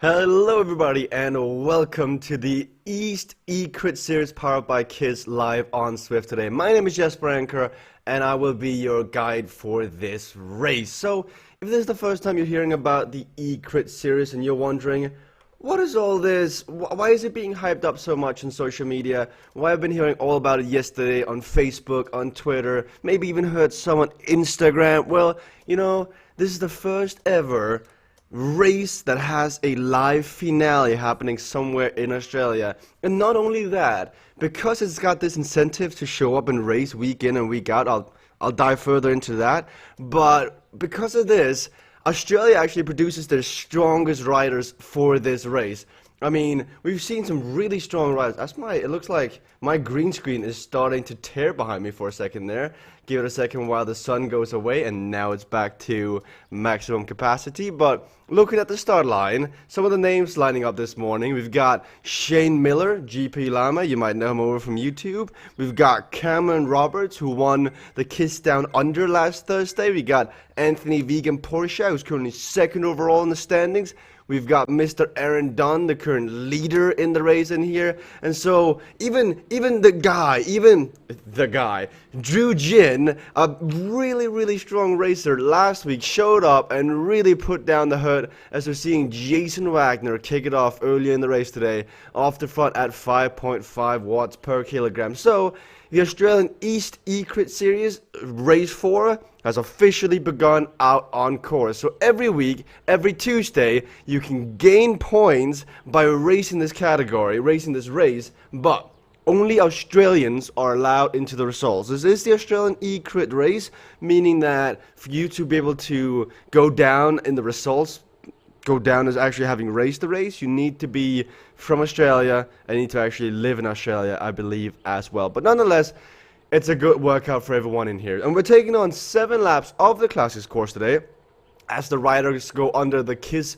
Hello everybody and welcome to the East eCrit series powered by Kids live on Zwift today. My name is Jesper Anker and I will be your guide for this race. So if this is the first time you're hearing about the eCrit series and you're wondering, what is all this? Why is it being hyped up so much on social media? Why I've been hearing all about it yesterday on Facebook, on Twitter, maybe even heard some on Instagram. Well, this is the first ever race that has a live finale happening somewhere in Australia. And not only that, because it's got this incentive to show up and race week in and week out, I'll dive further into that, but because of this, Australia actually produces their strongest riders for this race. I mean, we've seen some really strong riders. It looks like my green screen is starting to tear behind me for a second there. Give it a second while the sun goes away, and now it's back to maximum capacity. But looking at the start line, some of the names lining up this morning. We've got Shane Miller, GP Llama. You might know him over from YouTube. We've got Cameron Roberts, who won the Kiss Down Under last Thursday. We got Anthony Vegan Porsche, who's currently second overall in the standings. We've got Mr. Aaron Dunn, the current leader in the race in here. And so even the guy, Drew Jin, a really strong racer last week, showed up and really put down the hood, as we're seeing Jason Wagner kick it off earlier in the race today, off the front at 5.5 watts per kilogram. So the Australian East eCrit Series Race 4 has officially begun out on course. So every week, every Tuesday, you can gain points by racing this category, racing this race, but only Australians are allowed into the results. This is the Australian eCrit race, meaning that for you to be able to go down in the results, go down as actually having raced the race, you need to be from Australia and need to actually live in Australia, I believe, as well. But nonetheless, it's a good workout for everyone in here. And we're taking on 7 laps of the Classics course today, as the riders go under the KISS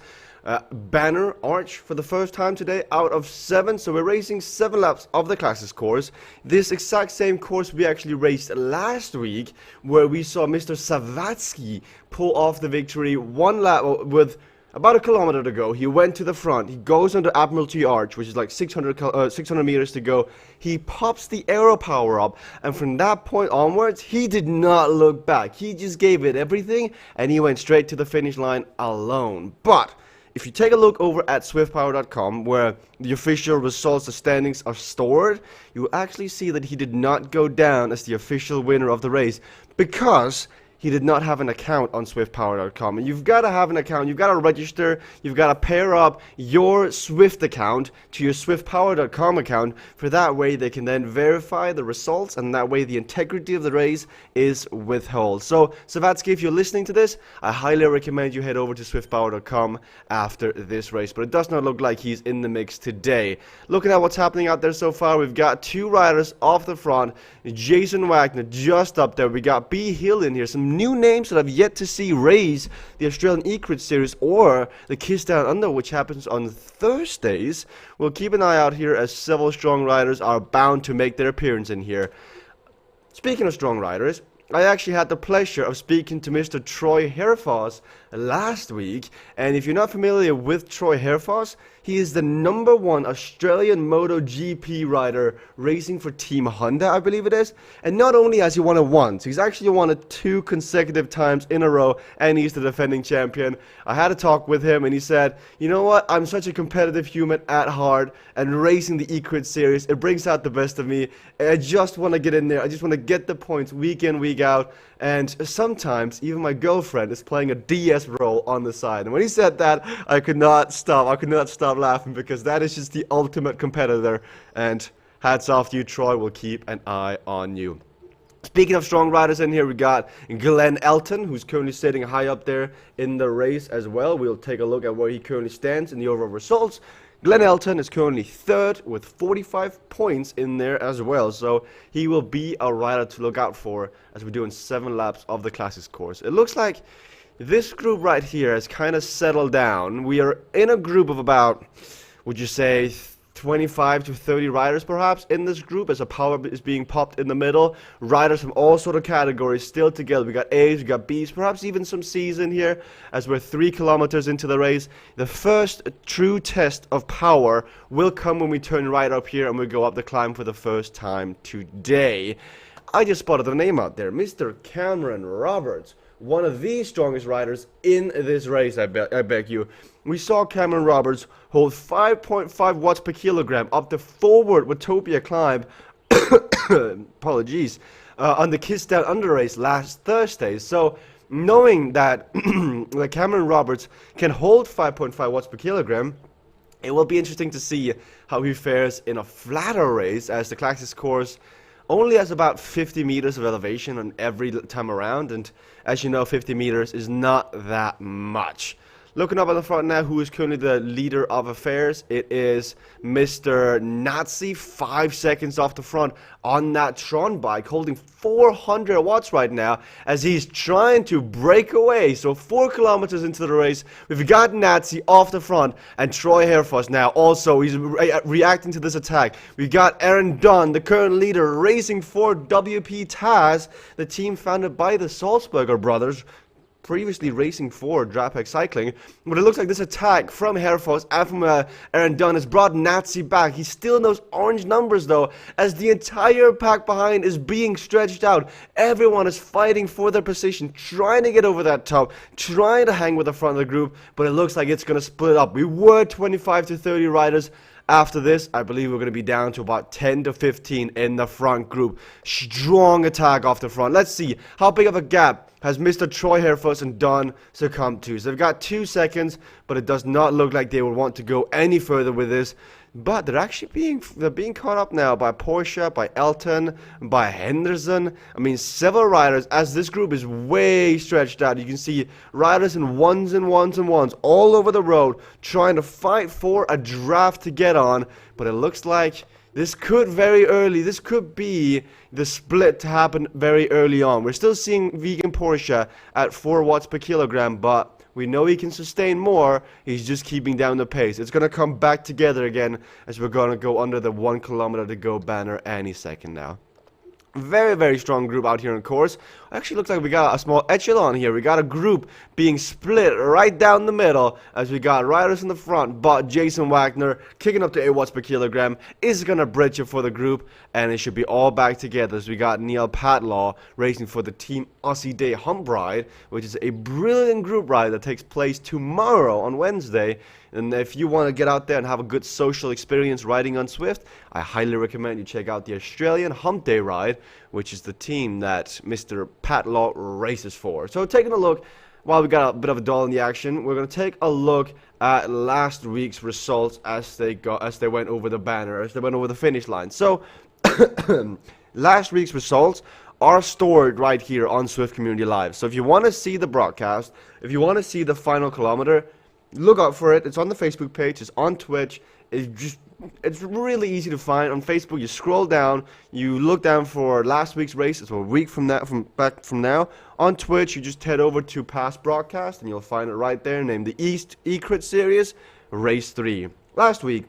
banner arch for the first time today out of 7. So we're racing 7 laps of the Classics course. This exact same course we actually raced last week, where we saw Mr. Savatsky pull off the victory 1 lap with about a kilometer to go. He went to the front. He goes under Admiralty Arch, which is like 600 meters to go. He pops the aero power up, and from that point onwards, he did not look back. He just gave it everything, and he went straight to the finish line alone. But if you take a look over at swiftpower.com, where the official results, the standings are stored, you will actually see that he did not go down as the official winner of the race, because he did not have an account on swiftpower.com. And you've got to have an account, you've got to register, you've got to pair up your Zwift account to your swiftpower.com account, for that way they can then verify the results, and that way the integrity of the race is withheld. So Savatsky, if you're listening to this, I highly recommend you head over to swiftpower.com after this race. But it does not look like he's in the mix today. Looking at what's happening out there so far, we've got 2 riders off the front. Jason Wagner just up there. We got B Hill in here, some new names that I've yet to see race the Australian eCrit Series or the Kiss Down Under, which happens on Thursdays. We'll keep an eye out here, as several strong riders are bound to make their appearance in here. Speaking of strong riders, I actually had the pleasure of speaking to Mr. Troy Herfoss last week, and if you're not familiar with Troy Herfoss, he is the #1 Australian MotoGP rider racing for Team Honda, I believe it is. And not only has he won it once, he's actually won it 2 consecutive times in a row, and he's the defending champion. I had a talk with him, and he said, you know what, I'm such a competitive human at heart, and racing the eCrit Series, it brings out the best of me. I just want to get in there, I just want to get the points week in, week out. And sometimes even my girlfriend is playing a DS role on the side. And when he said that, I could not stop laughing, because that is just the ultimate competitor. And hats off to you, Troy. We'll keep an eye on you. Speaking of strong riders in here, we got Glenn Elton, who's currently sitting high up there in the race as well. We'll take a look at where he currently stands in the overall results. Glenn Elton is currently 3rd with 45 points in there as well, so he will be a rider to look out for as we're doing 7 laps of the Classics course. It looks like this group right here has kind of settled down. We are in a group of about, would you say, 25 to 30 riders perhaps in this group as a power is being popped in the middle. Riders from all sort of categories still together. We got A's, we got B's, perhaps even some C's in here as we're 3 kilometers into the race. The first true test of power will come when we turn right up here and we go up the climb for the first time today. I just spotted the name out there, Mr. Cameron Roberts. One of the strongest riders in this race, I beg you. We saw Cameron Roberts hold 5.5 watts per kilogram up the forward Watopia climb, apologies, on the Kiss Down Under race last Thursday. So, knowing that, that Cameron Roberts can hold 5.5 watts per kilogram, it will be interesting to see how he fares in a flatter race, as the Classics course only has about 50 meters of elevation on every time around, and as you know, 50 meters is not that much. Looking up at the front now, who is currently the leader of affairs, it is Mr. Nazi, 5 seconds off the front on that Tron bike, holding 400 watts right now as he's trying to break away. So 4 kilometers into the race, we've got Nazi off the front, and Troy Herfoss now also, he's reacting to this attack. We've got Aaron Dunn, the current leader, racing for WP Taz, the team founded by the Salzburger brothers, previously racing for Drapek Cycling. But it looks like this attack from Herfoss and from Aaron Dunn has brought Nazi back. He's still in those orange numbers though, as the entire pack behind is being stretched out. Everyone is fighting for their position, trying to get over that top, trying to hang with the front of the group, but it looks like it's going to split up. We were 25 to 30 riders. After this, I believe we're going to be down to about 10 to 15 in the front group. Strong attack off the front. Let's see, how big of a gap has Mr. Troy Herfoss and Dunn succumbed to? So they've got 2 seconds, but it does not look like they will want to go any further with this. But they're actually being caught up now by Porsche, by Elton, by Henderson. I mean, several riders, as this group is way stretched out. You can see riders in ones and ones and ones all over the road trying to fight for a draft to get on. But it looks like this could this could be the split to happen very early on. We're still seeing Vegan Porsche at 4 watts per kilogram, but we know he can sustain more. He's just keeping down the pace. It's going to come back together again as we're going to go under the 1 kilometer to go banner any second now. Very, very strong group out here on course. Actually looks like we got a small echelon here. We got a group being split right down the middle as we got riders in the front, but Jason Wagner kicking up to 8 watts per kilogram is going to bridge it for the group, and it should be all back together as we got Neil Patlaw racing for the Team Aussie Day Hump Ride, which is a brilliant group ride that takes place tomorrow on Wednesday. And if you want to get out there and have a good social experience riding on Zwift, I highly recommend you check out the Australian Hump Day Ride, which is the team that Mr. Patlaw races for. So taking a look, while we got a bit of a dull in the action, we're going to take a look at last week's results as they went over the banner, as they went over the finish line. So last week's results are stored right here on Zwift Community Live. So if you want to see the broadcast, if you want to see the final kilometer, look out for it. It's on the Facebook page. It's on Twitch. It's really easy to find. On Facebook, you scroll down, you look down for last week's race. It's a week from now. On Twitch, you just head over to past broadcast, and you'll find it right there, named the eCrit Series Race 3. Last week,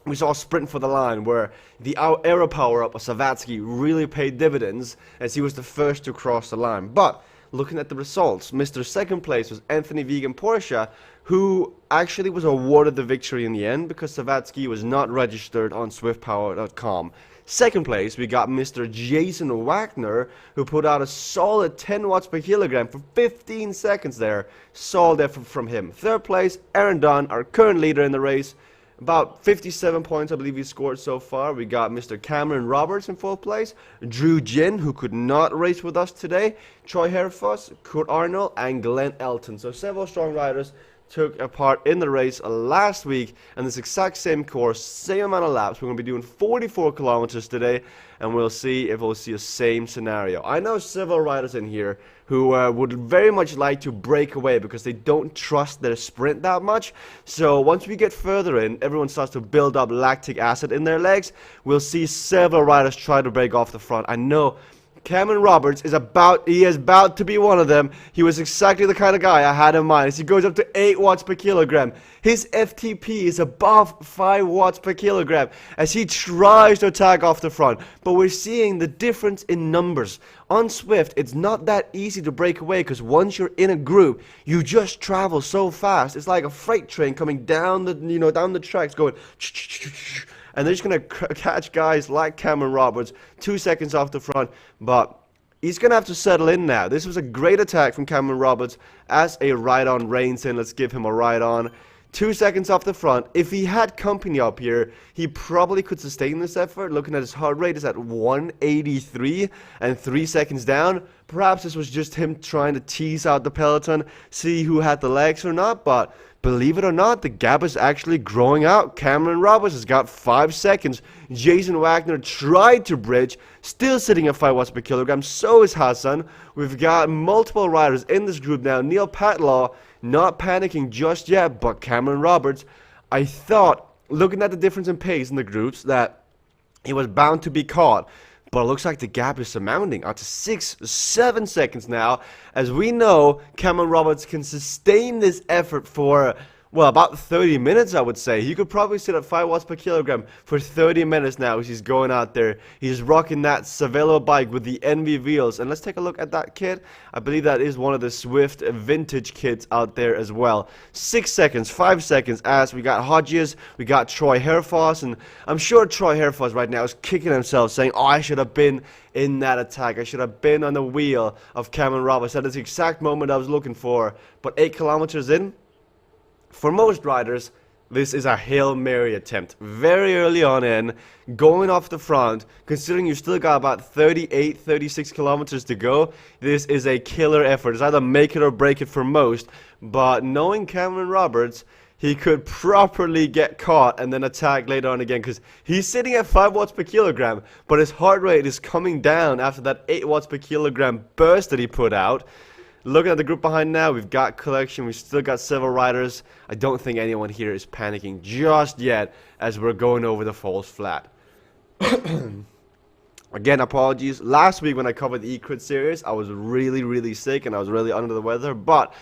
we saw a sprint for the line where the aero power-up of Savatsky really paid dividends as he was the first to cross the line. But looking at the results, Mr. Second Place was Anthony Vegan Porsche, who actually was awarded the victory in the end because Savatsky was not registered on SwiftPower.com. Second place, we got Mr. Jason Wagner, who put out a solid 10 watts per kilogram for 15 seconds there. Solid effort from him. Third place, Aaron Dunn, our current leader in the race. About 57 points, I believe he scored so far. We got Mr. Cameron Roberts in fourth place. Drew Jin, who could not race with us today. Troy Herfoss, Kurt Arnold, and Glenn Elton. So several strong riders took a part in the race last week, and this exact same course, same amount of laps. We're going to be doing 44 kilometers today, and we'll see if we'll see the same scenario. I know several riders in here who would very much like to break away because they don't trust their sprint that much. So once we get further in, everyone starts to build up lactic acid in their legs. We'll see several riders try to break off the front. I know Cameron Roberts is about to be one of them. He was exactly the kind of guy I had in mind. As he goes up to 8 watts per kilogram. His FTP is above 5 watts per kilogram as he tries to attack off the front. But we're seeing the difference in numbers. On Zwift, it's not that easy to break away because once you're in a group, you just travel so fast. It's like a freight train coming down the, down the tracks going and they're just going to catch guys like Cameron Roberts 2 seconds off the front, but he's going to have to settle in now. This was a great attack from Cameron Roberts as a ride-on reins in. Let's give him a ride-on. 2 seconds off the front. If he had company up here, he probably could sustain this effort. Looking at his heart rate, is at 183 and 3 seconds down. Perhaps this was just him trying to tease out the peloton, see who had the legs or not, but believe it or not, the gap is actually growing out. Cameron Roberts has got 5 seconds. Jason Wagner tried to bridge, still sitting at 5 watts per kilogram. So is Hassan. We've got multiple riders in this group now. Neil Patlaw not panicking just yet, but Cameron Roberts, I thought, looking at the difference in pace in the groups, that he was bound to be caught. But it looks like the gap is surmounting out to 6-7 seconds now. As we know, Cameron Roberts can sustain this effort for, well, about 30 minutes, I would say. He could probably sit at 5 watts per kilogram for 30 minutes now as he's going out there. He's rocking that Cervelo bike with the Envy wheels. And let's take a look at that kit. I believe that is one of the Zwift vintage kits out there as well. 6 seconds, 5 seconds as we got Hodges, we got Troy Herfoss. And I'm sure Troy Herfoss right now is kicking himself saying, oh, I should have been in that attack. I should have been on the wheel of Cameron Roberts. That is the exact moment I was looking for. But 8 kilometers in, for most riders, this is a Hail Mary attempt. Very early on in, going off the front, considering you still got about 38, 36 kilometers to go, this is a killer effort. It's either make it or break it for most, but knowing Cameron Roberts, he could properly get caught and then attack later on again, because he's sitting at 5 watts per kilogram, but his heart rate is coming down after that 8 watts per kilogram burst that he put out. Looking at the group behind now, we've got Collection, we've still got several riders. I don't think anyone here is panicking just yet as we're going over the falls flat. Again, apologies. Last week when I covered the eCrit series, I was really sick and I was really under the weather. But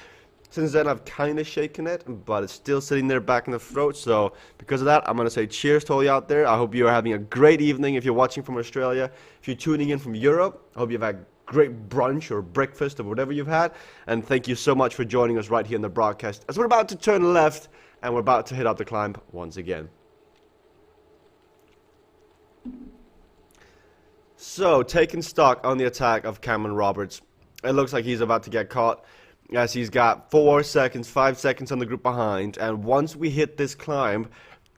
since then, I've kind of shaken it, but it's still sitting there back in the throat. So because of that, I'm going to say cheers to all you out there. I hope you are having a great evening if you're watching from Australia. If you're tuning in from Europe, I hope you've had great brunch or breakfast or whatever you've had, and thank you so much for joining us right here in the broadcast as we're about to turn left and we're about to hit up the climb once again. So, taking stock on the attack of Cameron Roberts, it looks like he's about to get caught as he's got 4 seconds, 5 seconds on the group behind, and once we hit this climb,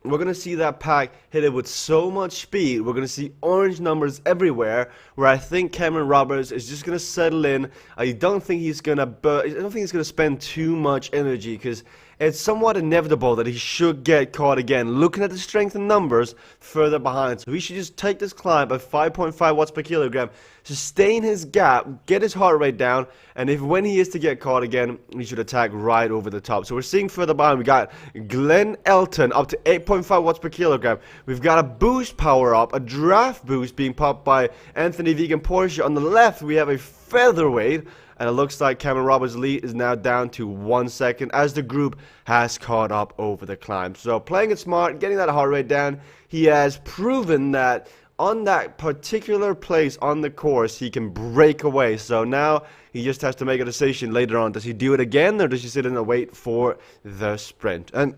we're going to see that pack hit it with so much speed. We're going to see orange numbers everywhere, where I think Cameron Roberts is just going to settle in. I don't think he's going to spend too much energy, because it's somewhat inevitable that he should get caught again. Looking at the strength and numbers further behind, so he should just take this climb at 5.5 watts per kilogram, sustain his gap, get his heart rate down, and if when he is to get caught again, he should attack right over the top. So we're seeing further behind, we got Glenn Elton up to 8.5 watts per kilogram. We've got a boost power up, a draft boost being popped by Anthony Vegan Porsche. On the left, we have a featherweight, and it looks like Cameron Roberts' lead is now down to 1 second as the group has caught up over the climb. So playing it smart, getting that heart rate down, he has proven that on that particular place on the course, he can break away. So now he just has to make a decision later on. Does he do it again, or does he sit in and wait for the sprint? And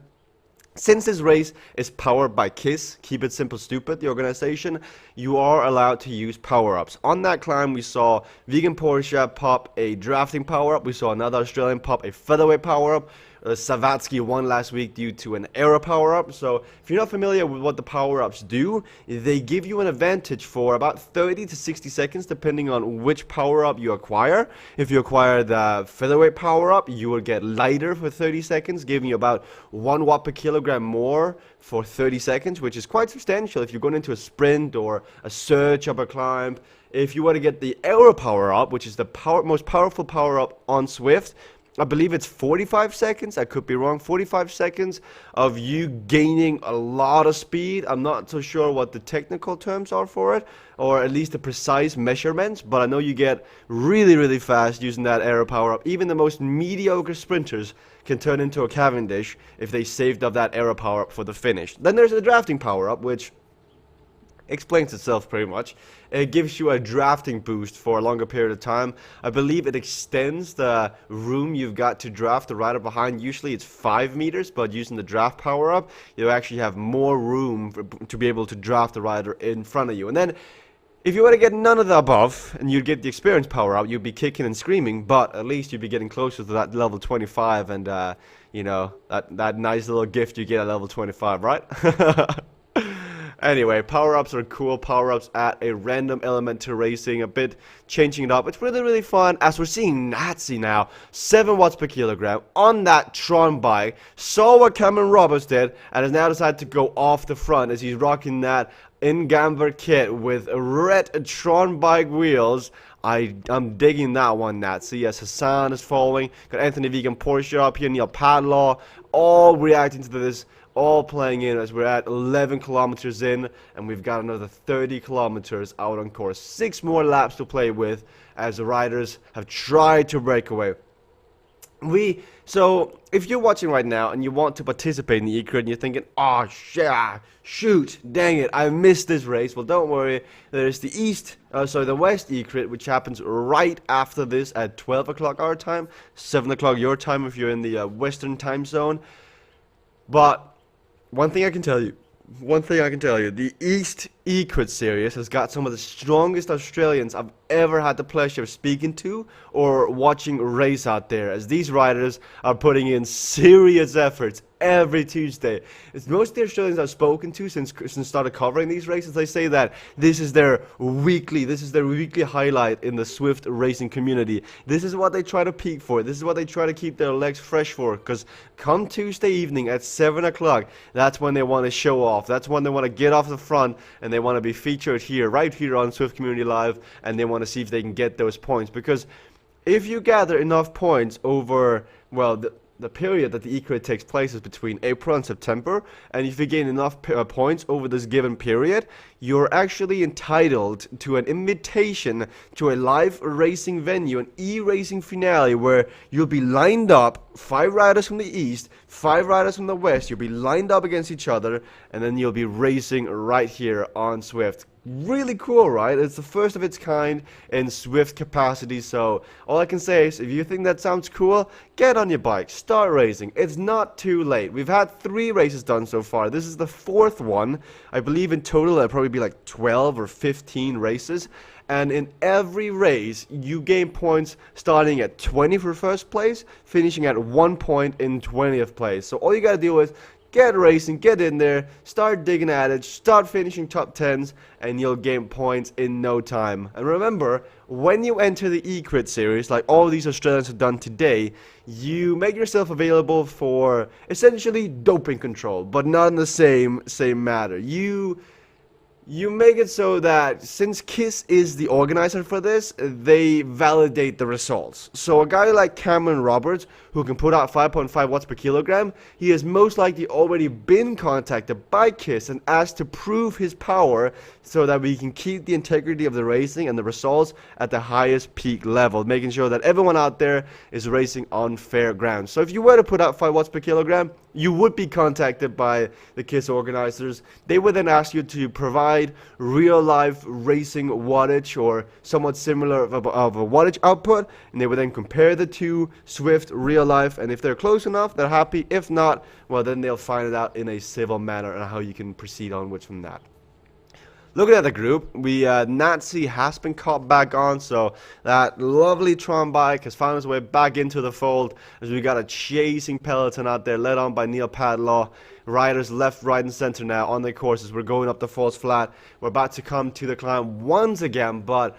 since this race is powered by KISS, Keep It Simple Stupid, the organization, you are allowed to use power-ups. On that climb, we saw Vegan Porsche pop a drafting power-up. We saw another Australian pop a featherweight power-up. Savatsky won last week due to an aero power-up. So if you're not familiar with what the power-ups do, they give you an advantage for about 30 to 60 seconds depending on which power-up you acquire. If you acquire the featherweight power-up, you will get lighter for 30 seconds, giving you about 1 watt per kilogram more for 30 seconds, which is quite substantial if you're going into a sprint or a surge up a climb. If you want to get the aero power-up, which is the most powerful power-up on Zwift, I believe it's 45 seconds, I could be wrong, 45 seconds of you gaining a lot of speed. I'm not so sure what the technical terms are for it, or at least the precise measurements, but I know you get really, really fast using that aero power-up. Even the most mediocre sprinters can turn into a Cavendish if they saved up that aero power-up for the finish. Then there's the drafting power-up, which explains itself pretty much. It gives you a drafting boost for a longer period of time. I believe it extends the room you've got to draft the rider behind. Usually it's 5 meters, but using the draft power up, you actually have more room to be able to draft the rider in front of you. And then if you were to get none of the above, and you'd get the experience power up, you'd be kicking and screaming, but at least you'd be getting closer to that level 25 and, you know, that nice little gift you get at level 25, right? Anyway, power-ups are cool. Power-ups add a random element to racing, a bit changing it up. It's really, really fun. As we're seeing Nazi now, 7 watts per kilogram on that Tron bike. Saw what Cameron Roberts did, and has now decided to go off the front as he's rocking that in-Gamber kit with red Tron bike wheels. I'm digging that one, Nazi. Yes, Hassan is following. Got Anthony Vegan Porsche up here, Neil Padlaw, all reacting to this. All playing in as we're at 11 kilometers in, and we've got another 30 kilometers out on course. 6 more laps to play with as the riders have tried to break away. So if you're watching right now and you want to participate in the eCrit and you're thinking, oh shoot, dang it, I missed this race. Well, don't worry, there's the the West eCrit, which happens right after this at 12 o'clock our time, 7 o'clock your time if you're in the Western time zone. But one thing I can tell you, the East eCrit series has got some of the strongest Australians I've ever had the pleasure of speaking to or watching race out there, as these riders are putting in serious efforts every Tuesday. It's most of the Australians I've spoken to since started covering these races. They say that this is their weekly highlight in the Zwift racing community. This is what they try to peak for. This is what they try to keep their legs fresh for, because come Tuesday evening at 7 o'clock, that's when they want to show off. That's when they want to get off the front and they want to be featured here, right here on Zwift Community Live, and they want to see if they can get those points. Because if you gather enough points over, well, the period that the eCrit takes place is between April and September, and if you gain enough points over this given period, you're actually entitled to an invitation to a live racing venue, an e-racing finale, where you'll be lined up, 5 riders from the East, 5 riders from the West. You'll be lined up against each other, and then you'll be racing right here on Zwift. Really cool, right? It's the first of its kind in Zwift capacity, so all I can say is, if you think that sounds cool, get on your bike, start racing. It's not too late. We've had 3 races done so far. This is the 4th one. I believe in total there'll probably be like 12 or 15 races, and in every race you gain points starting at 20 for first place, finishing at 1 point in 20th place. So all you gotta do is get racing, get in there, start digging at it, start finishing top 10s, and you'll gain points in no time. And remember, when you enter the eCrit series, like all these Australians have done today, you make yourself available for essentially doping control, but not in the same matter. You make it so that since KISS is the organizer for this, they validate the results. So a guy like Cameron Roberts, who can put out 5.5 watts per kilogram, he has most likely already been contacted by KISS and asked to prove his power so that we can keep the integrity of the racing and the results at the highest peak level, making sure that everyone out there is racing on fair ground. So if you were to put out 5 watts per kilogram, you would be contacted by the KISS organizers. They would then ask you to provide real-life racing wattage or somewhat similar of a wattage output, and they would then compare the two, Zwift, real life, and if they're close enough, they're happy. If not, well, then they'll find it out in a civil manner and how you can proceed onwards from that. Looking at the group, Nazi has been caught back on, so that lovely Tron bike has found its way back into the fold as we got a chasing peloton out there led on by Neil Padlaw. Riders left, right, and center now on the courses. We're going up the falls flat. We're about to come to the climb once again, but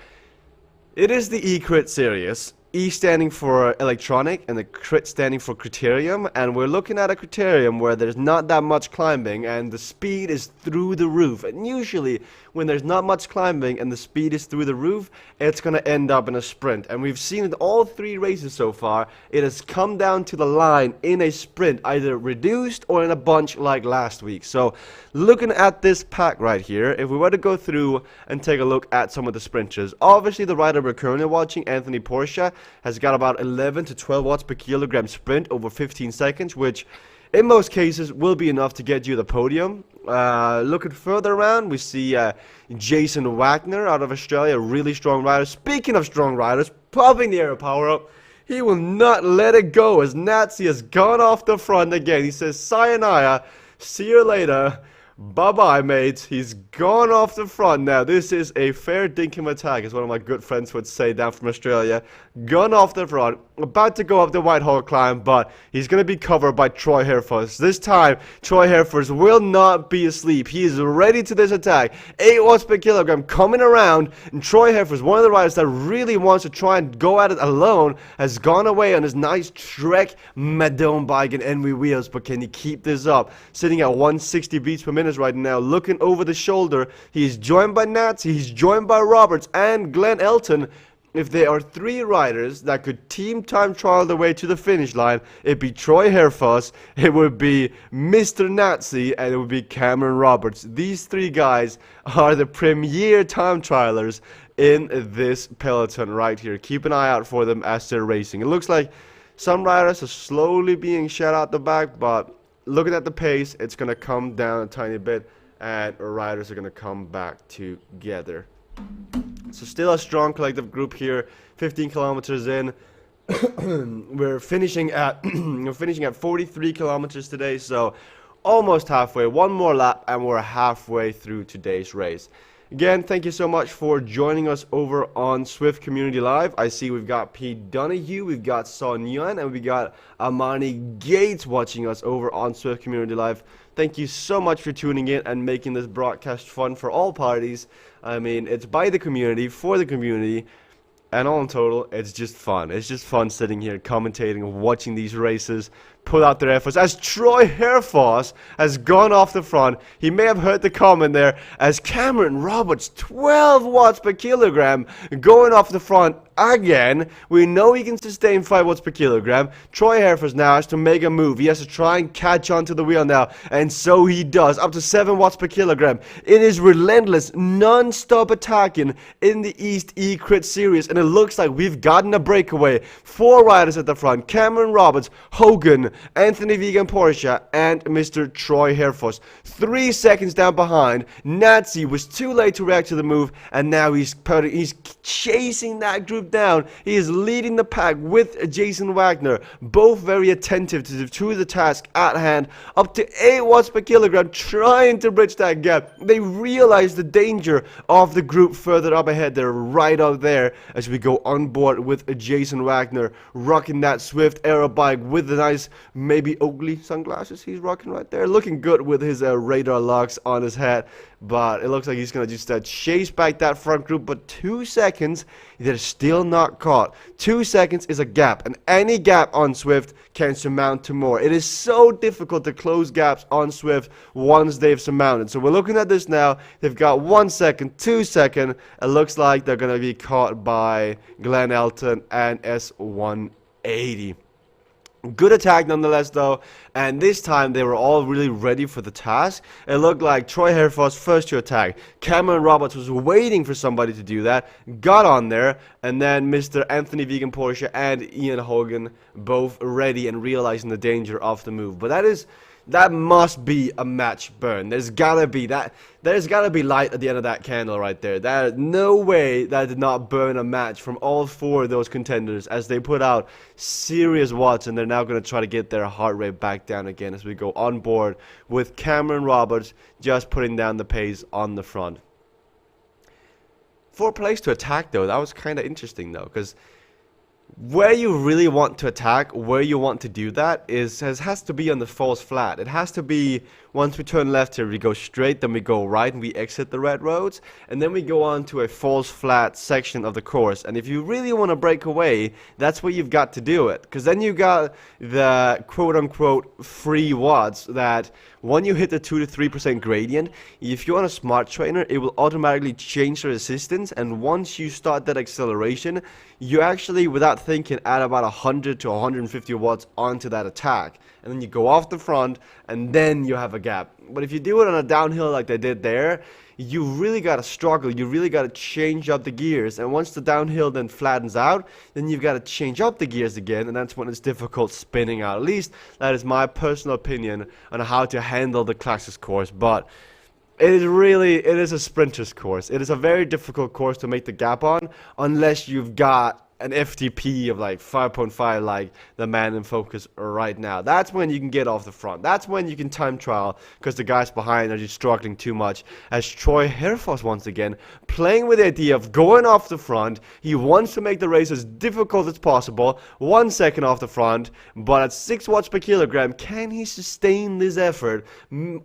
it is the eCrit series. E standing for electronic and the crit standing for criterium, and we're looking at a criterium where there's not that much climbing and the speed is through the roof. And usually when there's not much climbing and the speed is through the roof, it's going to end up in a sprint. And we've seen in all 3 races so far, it has come down to the line in a sprint, either reduced or in a bunch like last week. So looking at this pack right here, if we were to go through and take a look at some of the sprinters, obviously the rider we're currently watching, Anthony Porsche, has got about 11 to 12 watts per kilogram sprint over 15 seconds, which in most cases will be enough to get you the podium. Looking further around, we see Jason Wagner out of Australia, a really strong rider. Speaking of strong riders, popping the air power up, he will not let it go as Nazi has gone off the front again. He says, sayonara, see you later. Bye-bye, mates. He's gone off the front now. This is a fair dinkum attack, as one of my good friends would say down from Australia. Gone off the front, about to go up the Whitehall climb, but he's going to be covered by Troy Herfors. This time, Troy Herfors will not be asleep. He is ready to this attack. 8 watts per kilogram coming around, and Troy Herfors, one of the riders that really wants to try and go at it alone, has gone away on his nice Trek Madone bike and Envy wheels, but can he keep this up? Sitting at 160 beats per minute right now, looking over the shoulder. He's joined by Nazi, he's joined by Roberts and Glenn Elton. If there are 3 riders that could team time trial their way to the finish line, it'd be Troy Herfors, it would be Mr. Nazi, and it would be Cameron Roberts. These 3 guys are the premier time trialers in this peloton right here. Keep an eye out for them as they're racing. It looks like some riders are slowly being shut out the back, but looking at the pace, it's going to come down a tiny bit, and riders are going to come back together. So still a strong collective group here. 15 kilometers in. we're finishing at 43 kilometers today, so almost halfway. One more lap, and we're halfway through today's race. Again, thank you so much for joining us over on Zwift Community Live. I see we've got Pete Donahue, we've got Son Yun, and we got Amani Gates watching us over on Zwift Community Live. Thank you so much for tuning in and making this broadcast fun for all parties. I mean, it's by the community, for the community, and all in total, it's just fun. It's just fun sitting here commentating and watching these races put out their efforts. As Troy Herfors has gone off the front, he may have heard the comment there, as Cameron Roberts, 12 watts per kilogram, going off the front again. We know he can sustain 5 watts per kilogram. Troy Herfors now has to make a move. He has to try and catch onto the wheel now, and so he does, up to 7 watts per kilogram. It is relentless, non-stop attacking in the East eCrit series, and it looks like we've gotten a breakaway. 4 riders at the front: Cameron Roberts, Hogan, Anthony Vegan Porsche, and Mr. Troy Herfors. 3 seconds down behind. Nazi was too late to react to the move, and now he's chasing that group down. He is leading the pack with Jason Wagner, both very attentive to the task at hand. Up to 8 watts per kilogram, trying to bridge that gap. They realize the danger of the group further up ahead. They're right out there as we go on board with Jason Wagner, rocking that Zwift Aero bike with the nice, maybe Oakley sunglasses he's rocking right there. Looking good with his radar locks on his head. But it looks like he's going to just chase back that front group. But 2 seconds, they're still not caught. 2 seconds is a gap. And any gap on Zwift can surmount to more. It is so difficult to close gaps on Zwift once they've surmounted. So we're looking at this now. They've got 1 second, 2 seconds. It looks like they're going to be caught by Glenn Elton and S180. Good attack nonetheless though, and this time they were all really ready for the task. It looked like Troy Herfors first to attack. Cameron Roberts was waiting for somebody to do that, got on there, and then Mr. Anthony Vegan Porsche and Ian Hogan both ready and realizing the danger of the move. But that must be a match burn. There's gotta be light at the end of that candle right there. There's no way that did not burn a match from all 4 of those contenders as they put out serious watts, and they're now going to try to get their heart rate back down again as we go on board with Cameron Roberts just putting down the pace on the front. 4 place to attack though, that was kind of interesting though, because Where you really want to attack, where you want to do that has to be on the false flat. It has to be, once we turn left here, we go straight, then we go right and we exit the red roads, and then we go on to a false flat section of the course. And if you really want to break away, that's where you've got to do it, because then you got the quote-unquote free watts that when you hit the 2 to 3% gradient, if you're on a smart trainer, it will automatically change the resistance, and once you start that acceleration, you actually, without thinking, add about 100 to 150 watts onto that attack, and then you go off the front, and then you have a gap. But if you do it on a downhill like they did there, you really got to struggle, you really got to change up the gears, and once the downhill then flattens out, then you've got to change up the gears again, and that's when it's difficult spinning out. At least that is my personal opinion on how to handle the Classics course. But it is a sprinter's course. It is a very difficult course to make the gap on, unless you've got an FTP of like 5.5 like the man in focus right now. That's when you can get off the front. That's when you can time trial, because the guys behind are just struggling too much. As Troy Herfoss once again playing with the idea of going off the front. He wants to make the race as difficult as possible. 1 second off the front, but at 6 watts per kilogram, can he sustain this effort?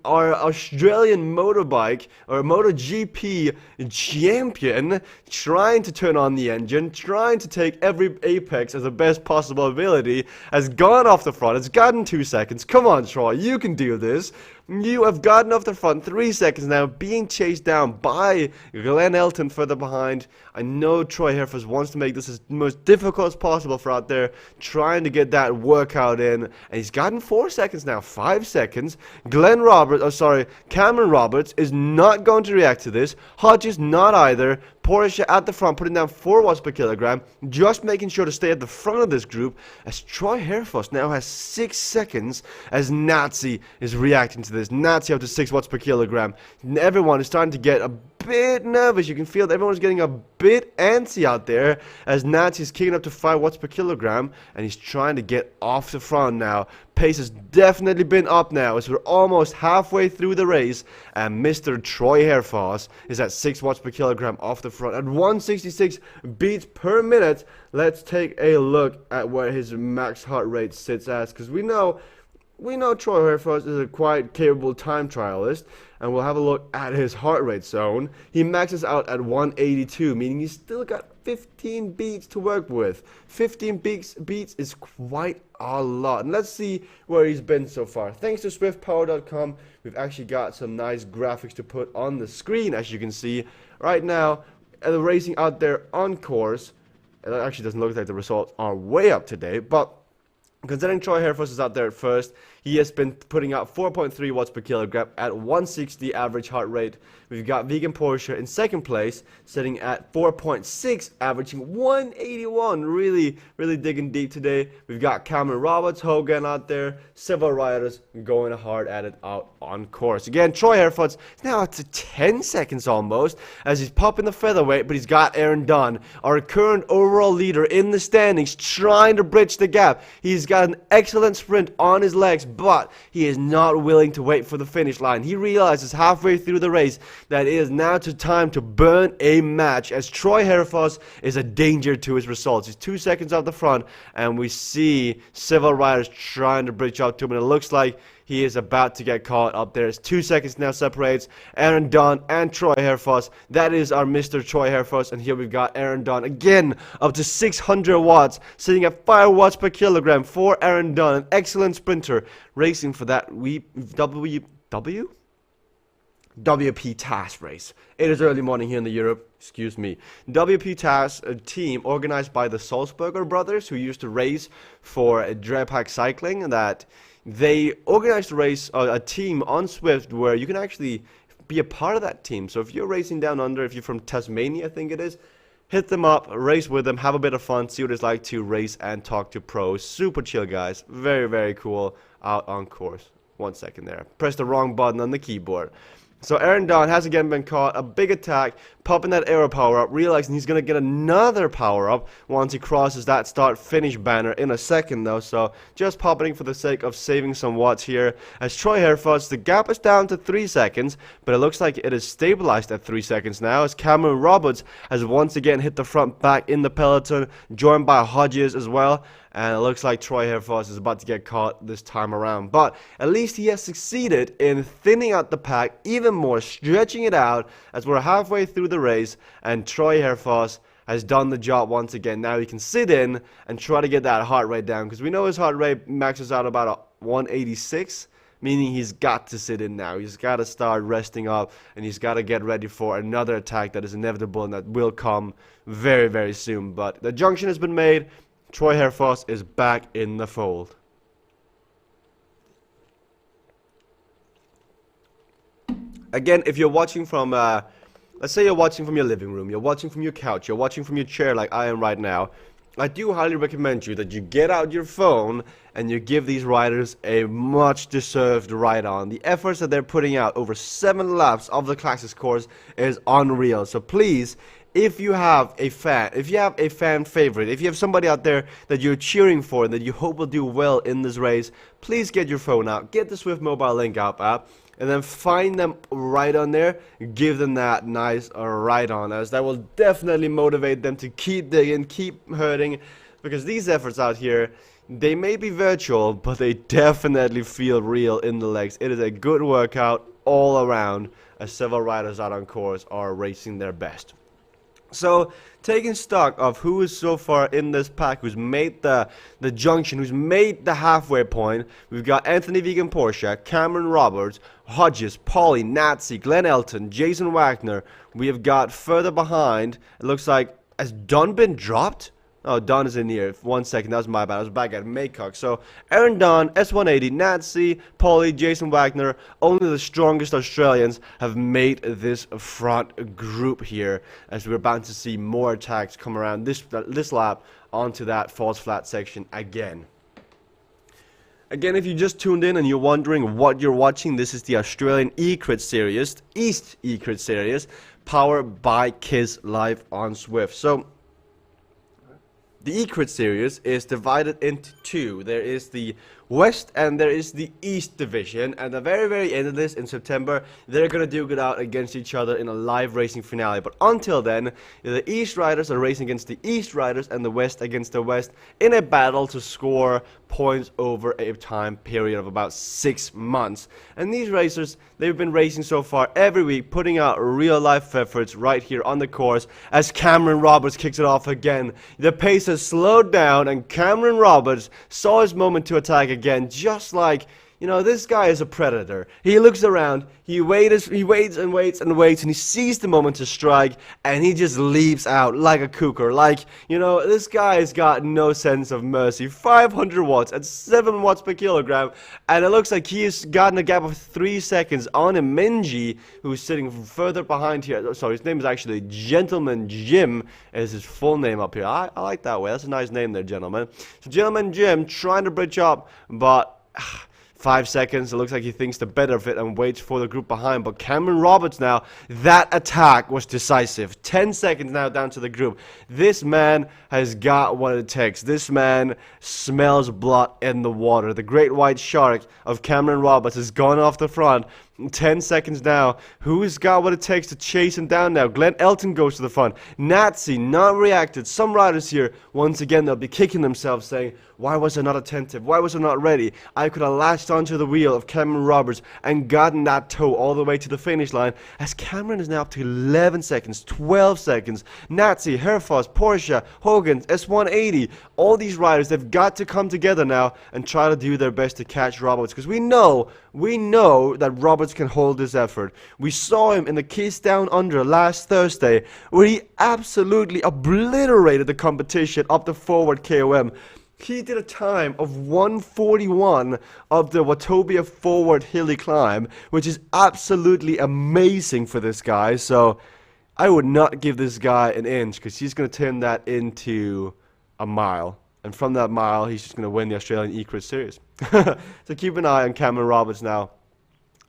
Our Australian motorbike or MotoGP champion trying to turn on the engine, trying to take every apex as the best possible ability, has gone off the front. It's gotten 2 seconds. Come on, Troy, you can do this. You have gotten off the front 3 seconds now, being chased down by Glenn Elton further behind. I know Troy Herfoss wants to make this as most difficult as possible for out there, trying to get that workout in, and he's gotten 4 seconds now, 5 seconds. Cameron Roberts is not going to react to this. Hodges not either. Porsche at the front, putting down 4 watts per kilogram, just making sure to stay at the front of this group, as Troy Herfoss now has 6 seconds as Nazi is reacting to this. Nazi up to 6 watts per kilogram. Everyone is starting to get a bit nervous. You can feel that everyone's getting a bit antsy out there, as Nazi is kicking up to 5 watts per kilogram, and he's trying to get off the front now. Pace has definitely been up now, as we're almost halfway through the race, and Mr. Troy Herfoss is at 6 watts per kilogram off the front at 166 beats per minute. Let's take a look at where his max heart rate sits as, because we know Troy Herfoss is a quite capable time trialist, and we'll have a look at his heart rate zone. He maxes out at 182, meaning he's still got 15 beats to work with. 15 beats is quite a lot. And let's see where he's been so far. Thanks to SwiftPower.com, we've actually got some nice graphics to put on the screen, as you can see right now. The racing out there on course, it actually doesn't look like the results are way up to date, but considering Troy Herfoss is out there at first, he has been putting out 4.3 watts per kilogram at 160 average heart rate. We've got Vegan Porsche in second place, sitting at 4.6, averaging 181. Really digging deep today. We've got Cameron Roberts, Hogan out there, several riders going hard at it out on course. Again, Troy Herfoss is now up to 10 seconds almost, as he's popping the featherweight, but he's got Aaron Dunn, our current overall leader in the standings, trying to bridge the gap. He's got an excellent sprint on his legs, but he is not willing to wait for the finish line. He realizes halfway through the race that it is now time to burn a match, as Troy Herfoss is a danger to his results. He's 2 seconds off the front, and we see several riders trying to bridge up to him, and it looks like he is about to get caught up there. It's 2 seconds now separates Aaron Dunn and Troy Herfoss. That is our Mr. Troy Herfoss, and here we've got Aaron Dunn again up to 600 watts, sitting at 5 watts per kilogram for Aaron Dunn, an excellent sprinter, racing for that WP TAS race. It is early morning here in the Europe, excuse me. WP TAS, a team organized by the Salzburger brothers, who used to race for Drepack Cycling, that they organized a race, a team on Zwift, where you can actually be a part of that team. So if you're racing down under, if you're from Tasmania, I think it is, hit them up, race with them, have a bit of fun, see what it's like to race and talk to pros. Super chill guys, very cool out on course. 1 second there, press the wrong button on the keyboard. So Aaron Don has again been caught, a big attack, popping that arrow power up, realizing he's going to get another power up once he crosses that start finish banner in a second though. So just popping for the sake of saving some watts here. As Troy Herfots, the gap is down to 3 seconds, but it looks like it is stabilized at 3 seconds now, as Cameron Roberts has once again hit the front back in the peloton, joined by Hodges as well. And it looks like Troy Herfots is about to get caught this time around. But at least he has succeeded in thinning out the pack even more, stretching it out as we're halfway through the race. And Troy Herfots has done the job once again. Now he can sit in and try to get that heart rate down, because we know his heart rate maxes out about a 186. Meaning he's got to sit in now. He's got to start resting up, and he's got to get ready for another attack that is inevitable and that will come very, very soon. But the junction has been made. Troy Herfots is back in the fold. Again, if you're watching from, let's say you're watching from your living room, you're watching from your couch, you're watching from your chair like I am right now, I do highly recommend you that you get out your phone and you give these riders a much deserved ride on. The efforts that they're putting out over 7 laps of the Classics course is unreal. So please, if you have a fan favorite, if you have somebody out there that you're cheering for and that you hope will do well in this race, please get your phone out, get the Zwift mobile link app, and then find them right on there, give them that nice ride on, as that will definitely motivate them to keep digging, keep hurting, because these efforts out here, they may be virtual, but they definitely feel real in the legs. It is a good workout all around, as several riders out on course are racing their best. So, taking stock of who is so far in this pack, who's made the junction, who's made the halfway point, we've got Anthony Vegan Porsche, Cameron Roberts, Hodges, Pauly, Nazi, Glenn Elton, Jason Wagner. We have got further behind, it looks like, has Dunn been dropped? Oh, Don is in here. 1 second, that was my bad. I was back at Maycock. So, Aaron Don, S180, Nazi, Pauly, Jason Wagner, only the strongest Australians have made this front group here, as we're about to see more attacks come around this lap onto that false flat section again. Again, if you just tuned in and you're wondering what you're watching, this is the Australian eCrit series, East eCrit series, powered by Kiss live on Zwift. So, the eCrit series is divided into 2. There is the West and there is the East division, and at the very, very end of this, in September, they're going to duke it out against each other in a live racing finale. But until then, the East riders are racing against the East riders and the West against the West in a battle to score points over a time period of about 6 months. And these racers, they've been racing so far every week, putting out real life efforts right here on the course, as Cameron Roberts kicks it off again. The pace has slowed down, and Cameron Roberts saw his moment to attack again, just like, you know, this guy is a predator. He looks around, he waits and waits and waits, and he sees the moment to strike, and he just leaps out like a cougar. Like, you know, this guy has got no sense of mercy. 500 watts at 7 watts per kilogram, and it looks like he has gotten a gap of 3 seconds on Minji, who's sitting further behind here. Sorry, his name is actually Gentleman Jim, is his full name up here. I like that way. That's a nice name there, gentlemen. So Gentleman Jim trying to bridge up, but 5 seconds, it looks like he thinks the better of it and waits for the group behind. But Cameron Roberts now, that attack was decisive. 10 seconds now down to the group. This man has got what it takes. This man smells blood in the water. The great white shark of Cameron Roberts has gone off the front. 10 seconds now. Who's got what it takes to chase him down now? Glenn Elton goes to the front. Nazi not reacted. Some riders here, once again, they'll be kicking themselves saying, why was I not attentive? Why was I not ready? I could have latched onto the wheel of Cameron Roberts and gotten that toe all the way to the finish line, as Cameron is now up to 11 seconds, 12 seconds. Nazi, Herfots, Porsche, Hogan, S180, all these riders, they've got to come together now and try to do their best to catch Roberts, because we know that Roberts can hold this effort. We saw him in the Kiss Down Under last Thursday, where he absolutely obliterated the competition up the forward KOM. He did a time of 141 of the Watobia forward hilly climb, which is absolutely amazing for this guy. So I would not give this guy an inch, because he's going to turn that into a mile. And from that mile, he's just going to win the Australian eCrit Series. So keep an eye on Cameron Roberts now,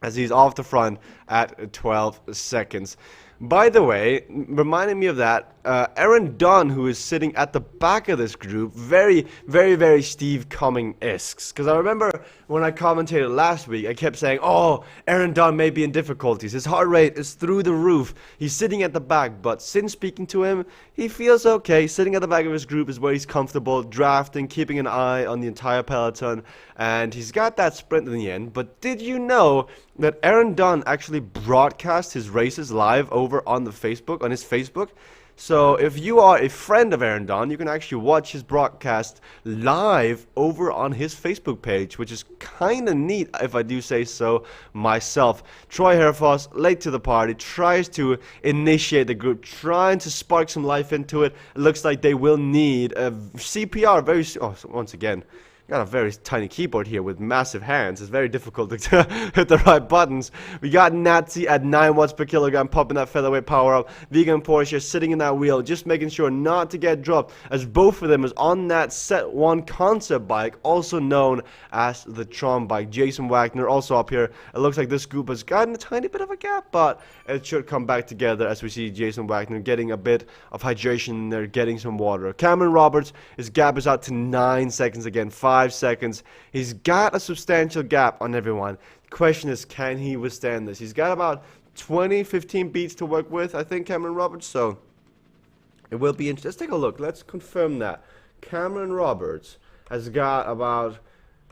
as he's off the front at 12 seconds. By the way, reminding me of that, Aaron Dunn, who is sitting at the back of this group, very, very, very Steve Cumming-esque. Because I remember when I commentated last week, I kept saying, oh, Aaron Dunn may be in difficulties. His heart rate is through the roof. He's sitting at the back. But since speaking to him, he feels okay. Sitting at the back of his group is where he's comfortable, drafting, keeping an eye on the entire peloton. And he's got that sprint in the end. But did you know that Aaron Dunn actually broadcasts his races live over on his Facebook? So if you are a friend of Aaron Dunn, you can actually watch his broadcast live over on his Facebook page, which is kind of neat, if I do say so myself. Troy Herfoss, late to the party, tries to initiate the group, trying to spark some life into it. It looks like they will need a CPR very soon. Oh, so once again, got a very tiny keyboard here with massive hands. It's very difficult to hit the right buttons. We got Nazi at 9 watts per kilogram, popping that featherweight power up. Vegan Porsche sitting in that wheel, just making sure not to get dropped, as both of them is on that Set 1 concept bike, also known as the Tron bike. Jason Wagner also up here. It looks like this group has gotten a tiny bit of a gap, but it should come back together as we see Jason Wagner getting a bit of hydration in there, getting some water. Cameron Roberts, his gap is out to 9 seconds again, 5 seconds. He's got a substantial gap on everyone. The question is, can he withstand this? He's got about 15 beats to work with, I think, Cameron Roberts, so it will be interesting. Let's take a look. Let's confirm that. Cameron Roberts has got about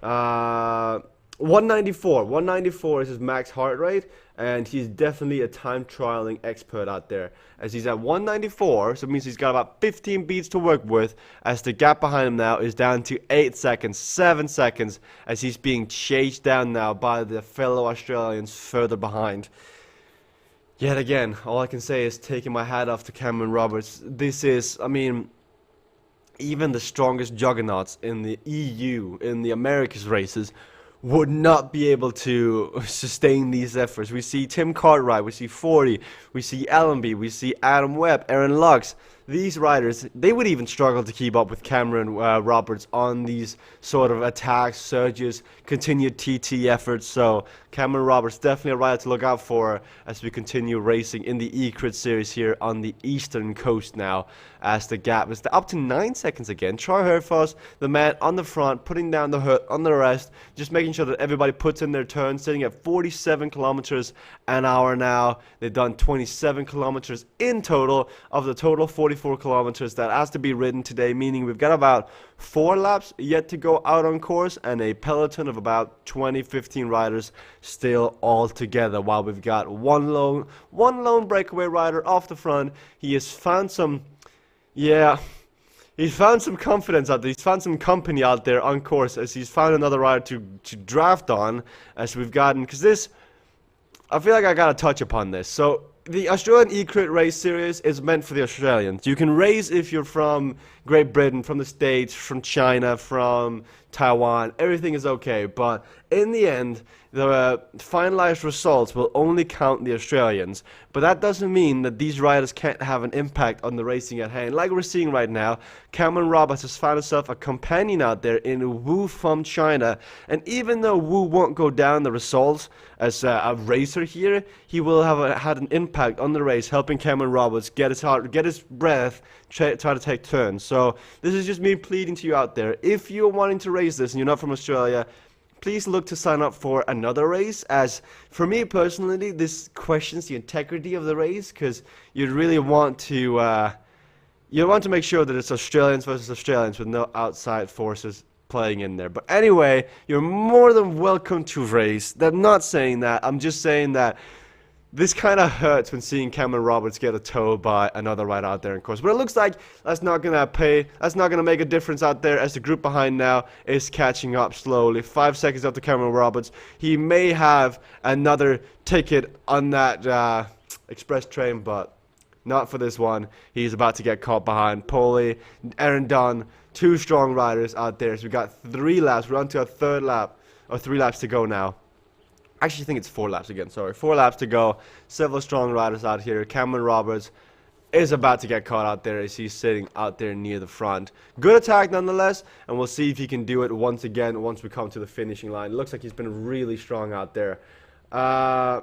194. 194 is his max heart rate, and he's definitely a time trialing expert out there, as he's at 194, so it means he's got about 15 beats to work with, as the gap behind him now is down to 8 seconds, 7 seconds, as he's being chased down now by the fellow Australians further behind. Yet again, all I can say is taking my hat off to Cameron Roberts. This is, I mean, even the strongest juggernauts in the EU, in the Americas races, would not be able to sustain these efforts. We see Tim Cartwright, we see 40, we see Allenby, we see Adam Webb, Aaron Lux. These riders, they would even struggle to keep up with Cameron Roberts on these sort of attacks, surges, continued TT efforts. So Cameron Roberts definitely a rider to look out for as we continue racing in the eCrit series here on the eastern coast now, as the gap is up to 9 seconds again. Troy Herfoss, the man on the front, putting down the hood on the rest, just making sure that everybody puts in their turn, sitting at 47 kilometers an hour now. They've done 27 kilometers in total of the total 44 kilometers that has to be ridden today, meaning we've got about 4 laps yet to go out on course, and a peloton of about 15 riders still all together, while we've got one lone breakaway rider off the front. He has found some, he's found some confidence out there. He's found some company out there on course, as he's found another rider to draft on, as we've gotten, because this, I feel like I gotta touch upon this. So the Australian eCrit race series is meant for the Australians. You can race if you're from Great Britain, from the States, from China, from Taiwan. Everything is okay, but in the end, the finalized results will only count the Australians. But that doesn't mean that these riders can't have an impact on the racing at hand. Like we're seeing right now, Cameron Roberts has found himself a companion out there in Wu from China. And even though Wu won't go down the results as a racer here, he will have had an impact on the race, helping Cameron Roberts get his heart, get his breath, try to take turns. So this is just me pleading to you out there. If you're wanting to race this and you're not from Australia, please look to sign up for another race, as for me personally, this questions the integrity of the race, because you'd really want to make sure that it's Australians versus Australians with no outside forces playing in there. But anyway, you're more than welcome to race. I'm not saying that. I'm just saying that this kind of hurts when seeing Cameron Roberts get a tow by another rider out there in course. But it looks like that's not going to pay. That's not going to make a difference out there, as the group behind now is catching up slowly. 5 seconds after Cameron Roberts. He may have another ticket on that express train, but not for this one. He's about to get caught behind Poley, Aaron Dunn, 2 strong riders out there. So we've got 3 laps. We're on to a third lap, or 3 laps to go now. Actually, I think it's 4 laps again, sorry. 4 laps to go. Several strong riders out here. Cameron Roberts is about to get caught out there as he's sitting out there near the front. Good attack nonetheless, and we'll see if he can do it once again once we come to the finishing line. It looks like he's been really strong out there. Uh,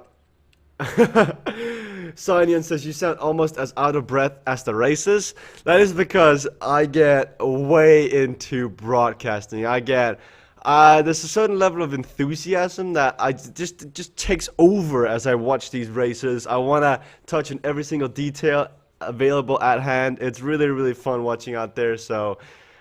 Sionian says you sound almost as out of breath as the races. That is because I get way into broadcasting. There's a certain level of enthusiasm that I just takes over as I watch these races. I want to touch on every single detail available at hand. It's really, really fun watching out there. So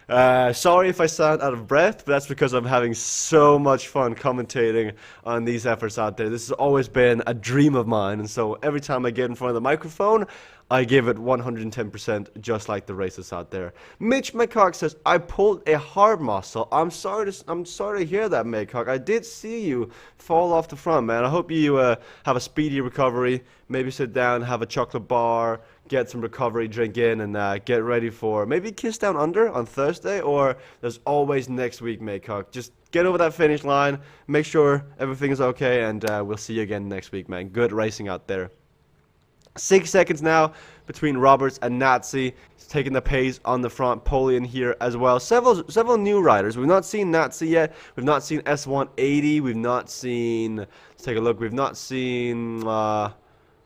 sorry if I sound out of breath, but that's because I'm having so much fun commentating on these efforts out there. This has always been a dream of mine, and so every time I get in front of the microphone, I give it 110%, just like the races out there. Mitch McCock says, I pulled a hard muscle. I'm sorry to hear that, McCock. I did see you fall off the front, man. I hope you have a speedy recovery. Maybe sit down, have a chocolate bar, get some recovery drink in, and get ready for maybe Kiss Down Under on Thursday, or there's always next week, McCock. Just get over that finish line, make sure everything is okay, and we'll see you again next week, man. Good racing out there. 6 seconds now between Roberts and Nazi. He's taking the pace on the front. Polian here as well. Several new riders. We've not seen Nazi yet. We've not seen S180. We've not seen. Let's take a look. We've not seen.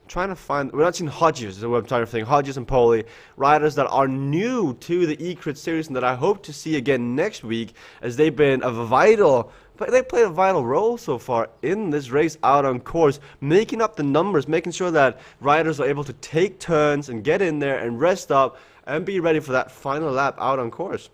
Trying to find. We've not seen Hodges. Is what I'm trying to think. Hodges and Poli, riders that are new to the eCrit series and that I hope to see again next week, as they've been a vital. But they played a vital role so far in this race out on course, making up the numbers, making sure that riders are able to take turns and get in there and rest up and be ready for that final lap out on course.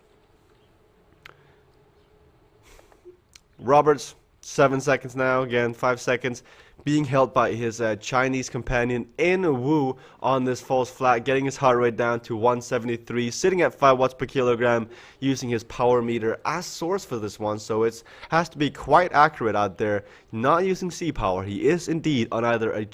Roberts, 7 seconds now, again 5 seconds, being held by his Chinese companion in Wu on this false flat, getting his heart rate down to 173, sitting at 5 watts per kilogram, using his power meter as source for this one, so it has to be quite accurate out there, not using C-Power. He is indeed on either a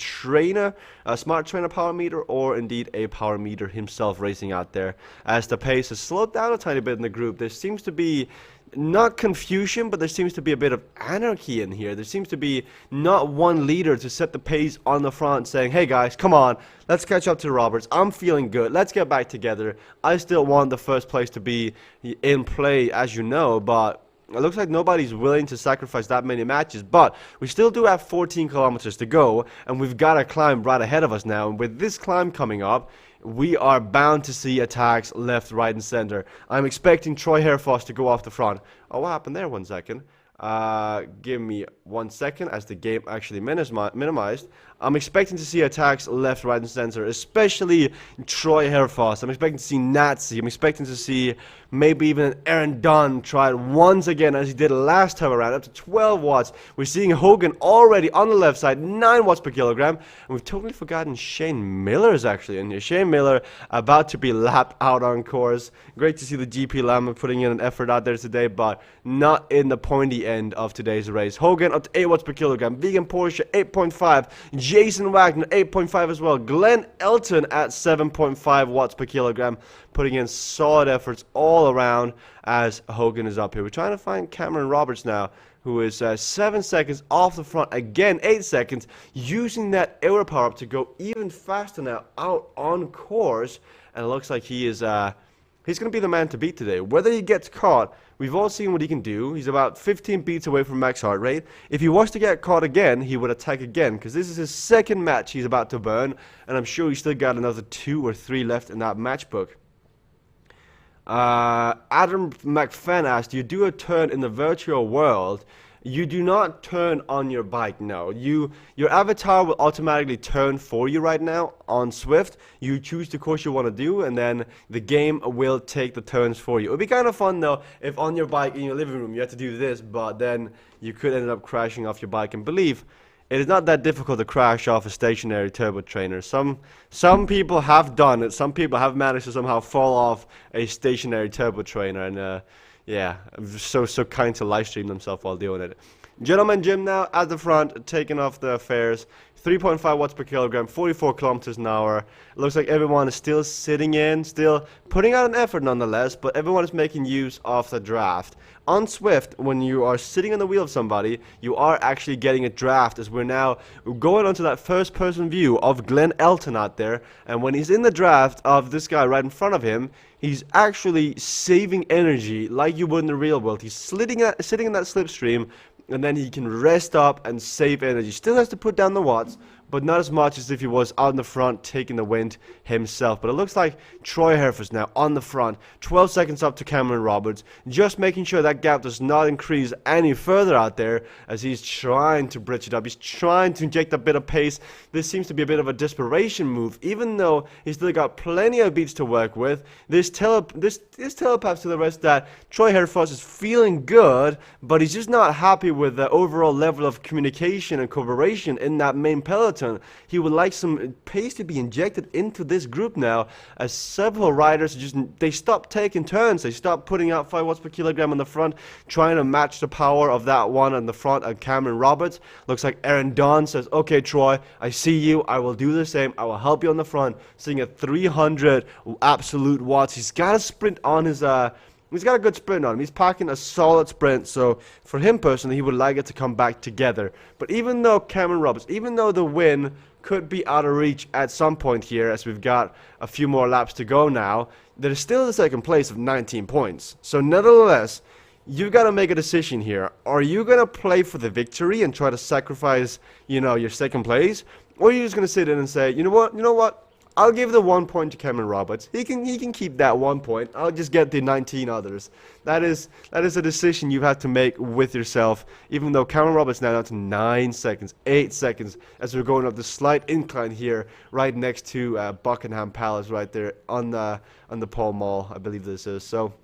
smart trainer power meter, or indeed a power meter himself racing out there. As the pace has slowed down a tiny bit in the group, there seems to be not confusion, but there seems to be a bit of anarchy in here. There seems to be not one leader to set the pace on the front saying, hey guys, come on, let's catch up to Roberts. I'm feeling good. Let's get back together. I still want the first place to be in play, as you know, but it looks like nobody's willing to sacrifice that many matches. But we still do have 14 kilometers to go, and we've got a climb right ahead of us now. And with this climb coming up, we are bound to see attacks left, right, and center. I'm expecting Troy Herfoss to go off the front. Oh, what happened there? 1 second. Give me 1 second as the game actually minimized. I'm expecting to see attacks left, right, and center, especially Troy Herfoss. I'm expecting to see Nazi. I'm expecting to see maybe even Aaron Dunn try it once again as he did last time around, up to 12 watts. We're seeing Hogan already on the left side, 9 watts per kilogram. And we've totally forgotten Shane Miller is actually in here. Shane Miller about to be lapped out on course. Great to see the GP Llama putting in an effort out there today, but not in the pointy end of today's race. Hogan up to 8 watts per kilogram. Vegan Porsche 8.5. Jason Wagner 8.5 as well. Glenn Elton at 7.5 watts per kilogram, putting in solid efforts all around as Hogan is up here. We're trying to find Cameron Roberts now, who is 7 seconds off the front, again 8 seconds, using that aero power up to go even faster now out on course, and it looks like he is he's going to be the man to beat today. Whether he gets caught, we've all seen what he can do. He's about 15 beats away from max heart rate. If he was to get caught again, he would attack again, because this is his second match he's about to burn, and I'm sure he's still got another 2 or 3 left in that match book. Adam McFan asked, you do a turn in the virtual world. You do not turn on your bike, no. Your avatar will automatically turn for you right now on Zwift. You choose the course you want to do, and then the game will take the turns for you. It would be kind of fun, though, if on your bike in your living room you had to do this, but then you could end up crashing off your bike. And believe, it is not that difficult to crash off a stationary turbo trainer. Some people have done it. Some people have managed to somehow fall off a stationary turbo trainer, and yeah, so kind to live stream themselves while doing it. Gentleman Jim now at the front, taking off the fares. 3.5 watts per kilogram, 44 kilometers an hour. It looks like everyone is still sitting in, still putting out an effort nonetheless, but everyone is making use of the draft. On Zwift, when you are sitting on the wheel of somebody, you are actually getting a draft, as we're now going onto that first-person view of Glenn Elton out there, and when he's in the draft of this guy right in front of him, he's actually saving energy like you would in the real world. He's sitting in that slipstream, and then he can rest up and save energy. Still has to put down the watts, but not as much as if he was out in the front taking the wind himself. But it looks like Troy Herford's now on the front, 12 seconds up to Cameron Roberts, just making sure that gap does not increase any further out there as he's trying to bridge it up. He's trying to inject a bit of pace. This seems to be a bit of a desperation move, even though he's still got plenty of beats to work with. This telepaths to the rest that Troy Herford is feeling good, but he's just not happy with the overall level of communication and cooperation in that main peloton. He would like some pace to be injected into this group now, as several riders they stop taking turns. They stop putting out 5 watts per kilogram on the front, trying to match the power of that one on the front of Cameron Roberts. Looks like Aaron Dunn says, okay Troy, I see you, I will do the same, I will help you on the front, seeing at 300 absolute watts. He's got a sprint on his he's got a good sprint on him. He's packing a solid sprint, so for him personally, he would like it to come back together. But even though Cameron Roberts, even though the win could be out of reach at some point here, as we've got a few more laps to go now, there's still the second place of 19 points. So nevertheless, you've got to make a decision here. Are you going to play for the victory and try to sacrifice, your second place? Or are you just going to sit in and say, you know what? I'll give the 1 point to Cameron Roberts. He can keep that 1 point. I'll just get the 19 others. That is a decision you have to make with yourself. Even though Cameron Roberts now down to 9 seconds, 8 seconds, as we're going up the slight incline here, right next to Buckingham Palace, right there on the Pall Mall, I believe this is. So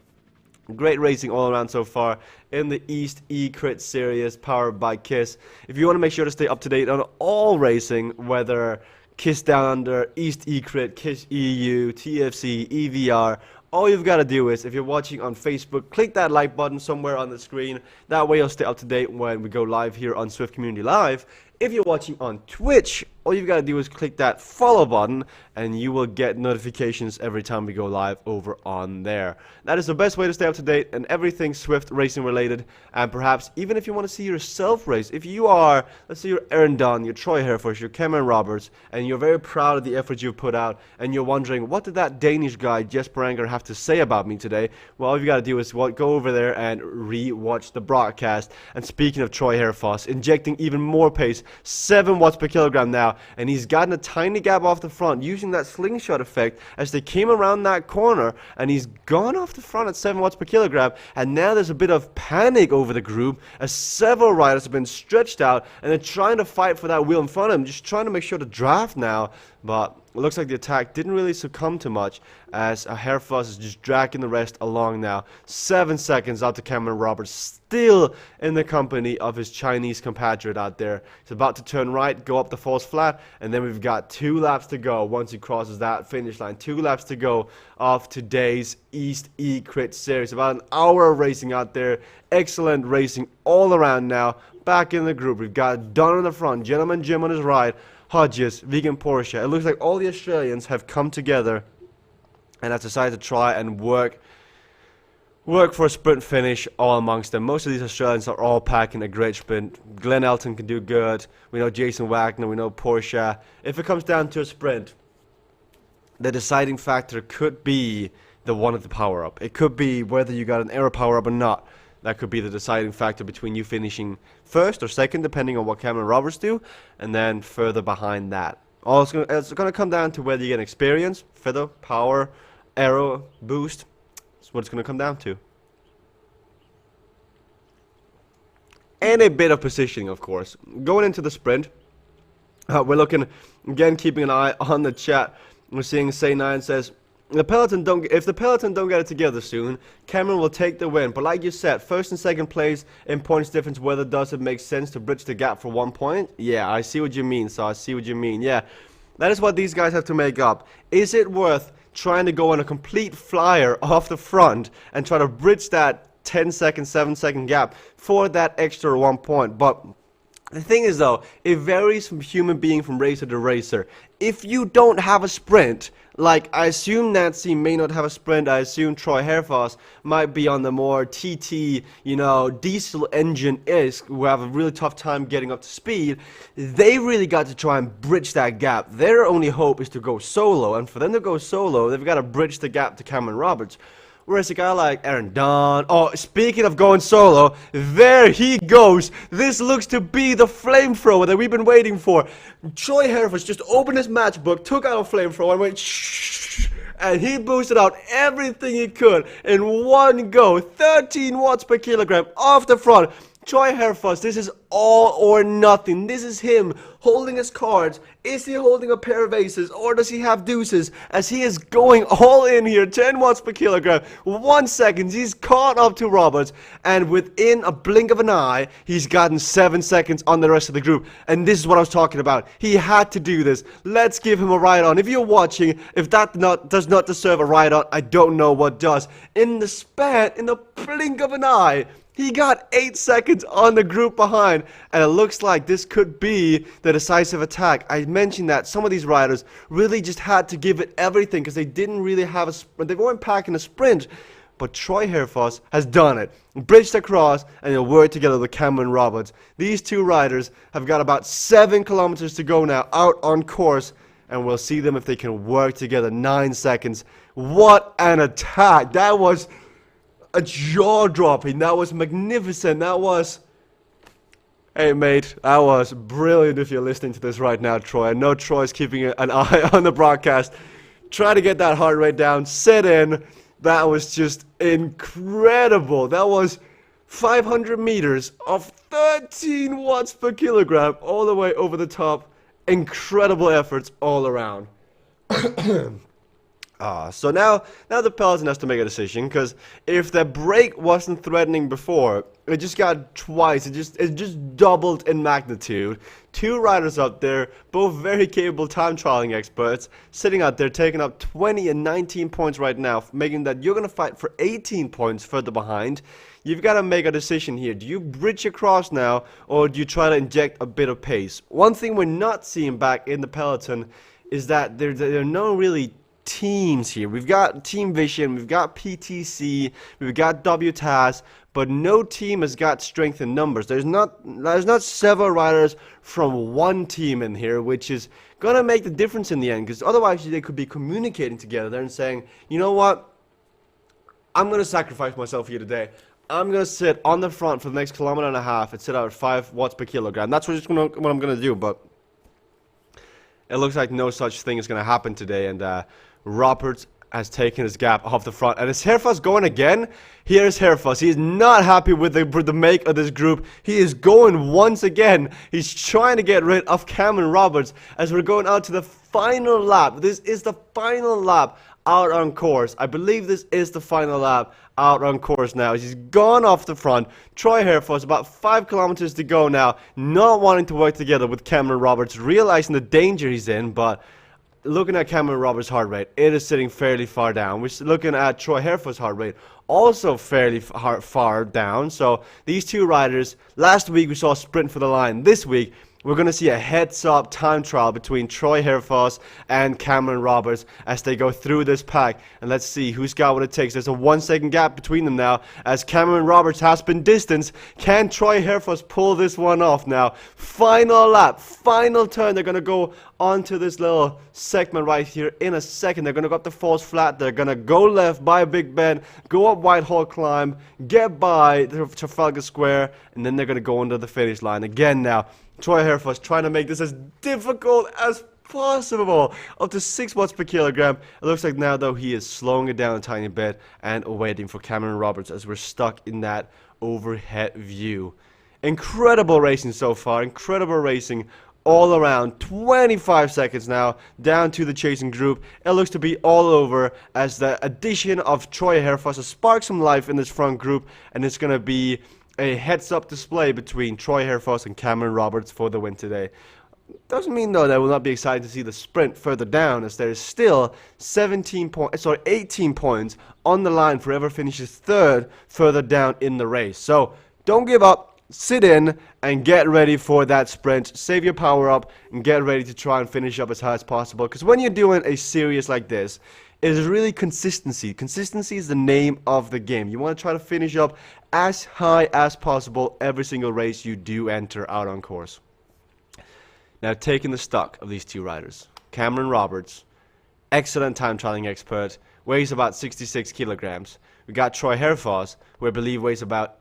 great racing all around so far in the East eCrit series powered by KISS. If you want to make sure to stay up to date on all racing, whether KISS Down Under, East eCrit, KISS EU, TFC, EVR. All you've got to do is, if you're watching on Facebook, click that like button somewhere on the screen. That way you'll stay up to date when we go live here on Zwift Community Live. If you're watching on Twitch, all you've got to do is click that follow button and you will get notifications every time we go live over on there. That is the best way to stay up to date and everything Zwift racing related, and perhaps even if you want to see yourself race. If you are, let's say you're Aaron Dunn, you're Troy Herford, you're Cameron Roberts, and you're very proud of the effort you've put out, and you're wondering, what did that Danish guy, Jesper Anger, have to say about me today? Well, all you got to do is go over there and re-watch the broadcast. And speaking of Troy Herford, injecting even more pace, 7 watts per kilogram now, and he's gotten a tiny gap off the front using that slingshot effect as they came around that corner, and he's gone off the front at 7 watts per kilogram. And now there's a bit of panic over the group as several riders have been stretched out and they're trying to fight for that wheel in front of him, just trying to make sure to draft now. But it looks like the attack didn't really succumb to much as Herford is just dragging the rest along now. 7 seconds out to Cameron Roberts, still in the company of his Chinese compatriot out there. He's about to turn right, go up the false flat, and then we've got 2 laps to go once he crosses that finish line. 2 laps to go of today's East eCrit series. About an hour of racing out there. Excellent racing all around now. Back in the group, we've got Dunn in the front, Gentleman Jim on his right, Hodges, Vegan Porsche. It looks like all the Australians have come together and have decided to try and work for a sprint finish all amongst them. Most of these Australians are all packing a great sprint. Glenn Elton can do good. We know Jason Wagner, we know Porsche. If it comes down to a sprint, the deciding factor could be the one of the power-up. It could be whether you got an aero power-up or not. That could be the deciding factor between you finishing first or second, depending on what Cameron Roberts do, and then further behind that. It's going to come down to whether you get experience, feather, power, aero, boost. That's what it's going to come down to. And a bit of positioning, of course. Going into the sprint, we're looking, again, keeping an eye on the chat. We're seeing Say9 says, if the peloton don't get it together soon, Cameron will take the win. But like you said, first and second place in points difference, whether does it make sense to bridge the gap for 1 point? Yeah, I see what you mean, so I see what you mean. Yeah, that is what these guys have to make up. Is it worth trying to go on a complete flyer off the front and try to bridge that 10-second, 7-second gap for that extra 1 point? But the thing is though, it varies from human being, from racer to racer. If you don't have a sprint, like I assume Nancy may not have a sprint, I assume Troy Herford might be on the more TT, diesel engine-isk, who have a really tough time getting up to speed, they really got to try and bridge that gap. Their only hope is to go solo, and for them to go solo, they've got to bridge the gap to Cameron Roberts. Whereas a guy like Aaron Dunn, oh, speaking of going solo, there he goes. This looks to be the flamethrower that we've been waiting for. Troy Hereford just opened his matchbook, took out a flamethrower, and went shh, and he boosted out everything he could in one go. 13 watts per kilogram off the front. Troy Hereford, this is all or nothing. This is him holding his cards. Is he holding a pair of aces or does he have deuces? As he is going all in here, 10 watts per kilogram, 1 second, he's caught up to Roberts, and within a blink of an eye, he's gotten 7 seconds on the rest of the group. And this is what I was talking about. He had to do this. Let's give him a ride on. If you're watching, if that does not deserve a ride on, I don't know what does. In the blink of an eye, he got 8 seconds on the group behind, and it looks like this could be the decisive attack. I mentioned that some of these riders really just had to give it everything because they didn't really have a sprint. They weren't packing a sprint, but Troy Hereford has done it. Bridged across, and they'll work together with Cameron Roberts. These two riders have got about 7 kilometers to go now out on course, and we'll see them if they can work together. 9 seconds. What an attack. That was a jaw-dropping. That was magnificent. That was... Hey, mate, that was brilliant if you're listening to this right now, Troy. I know Troy's keeping an eye on the broadcast. Try to get that heart rate down. Sit in. That was just incredible. That was 500 meters of 13 watts per kilogram all the way over the top. Incredible efforts all around. So now the peloton has to make a decision, because if the break wasn't threatening before, it just got twice. It just doubled in magnitude. Two riders up there, both very capable time trialing experts, sitting out there taking up 20 and 19 points right now, making that you're gonna fight for 18 points further behind. You've got to make a decision here. Do you bridge across now, or do you try to inject a bit of pace? One thing we're not seeing back in the peloton is that there are no really teams here. We've got Team Vision, we've got PTC, we've got WTAS, but no team has got strength in numbers. There's not several riders from one team in here, which is gonna make the difference in the end, because otherwise they could be communicating together and saying, you know what, I'm gonna sacrifice myself here today. I'm gonna sit on the front for the next kilometer and a half and sit out at 5 watts per kilogram. That's what I'm gonna do, but it looks like no such thing is gonna happen today, and Roberts has taken his gap off the front. And is Hereford going again? Here's Hereford. He is not happy with the make of this group. He is going once again. He's trying to get rid of Cameron Roberts as we're going out to the final lap. This is the final lap out on course. I believe this is the final lap out on course now. He's gone off the front. Troy Hereford, about 5 kilometers to go now, not wanting to work together with Cameron Roberts, realizing the danger he's in, but looking at Cameron Roberts' heart rate, it is sitting fairly far down. We're looking at Troy Hereford's heart rate, also fairly far down. So these two riders, last week we saw a sprint for the line. This week, we're going to see a heads-up time trial between Troy Hereford and Cameron Roberts as they go through this pack. And let's see who's got what it takes. There's a 1 second gap between them now as Cameron Roberts has been distanced. Can Troy Hereford pull this one off now? Final lap, final turn. They're going to go onto this little segment right here in a second. They're going to go up the false flat. They're going to go left by Big Ben, go up Whitehall Climb, get by Trafalgar Square, and then they're going to go under the finish line again now. Troy Hereford trying to make this as difficult as possible. Up to 6 watts per kilogram. It looks like now, though, he is slowing it down a tiny bit and waiting for Cameron Roberts as we're stuck in that overhead view. Incredible racing so far. Incredible racing all around. 25 seconds now down to the chasing group. It looks to be all over as the addition of Troy Hereford has sparked some life in this front group, and it's going to be a heads-up display between Troy Hereford and Cameron Roberts for the win today. Doesn't mean, though, that we'll not be excited to see the sprint further down, as there is still 18 points on the line for whoever finishes third further down in the race. So don't give up, sit in, and get ready for that sprint. Save your power up and get ready to try and finish up as high as possible, because when you're doing a series like this, it is really consistency. Consistency is the name of the game. You want to try to finish up as high as possible every single race you do enter out on course. Now, taking the stock of these two riders, Cameron Roberts, excellent time trialing expert, weighs about 66 kilograms. We got Troy Herfoss, who I believe weighs about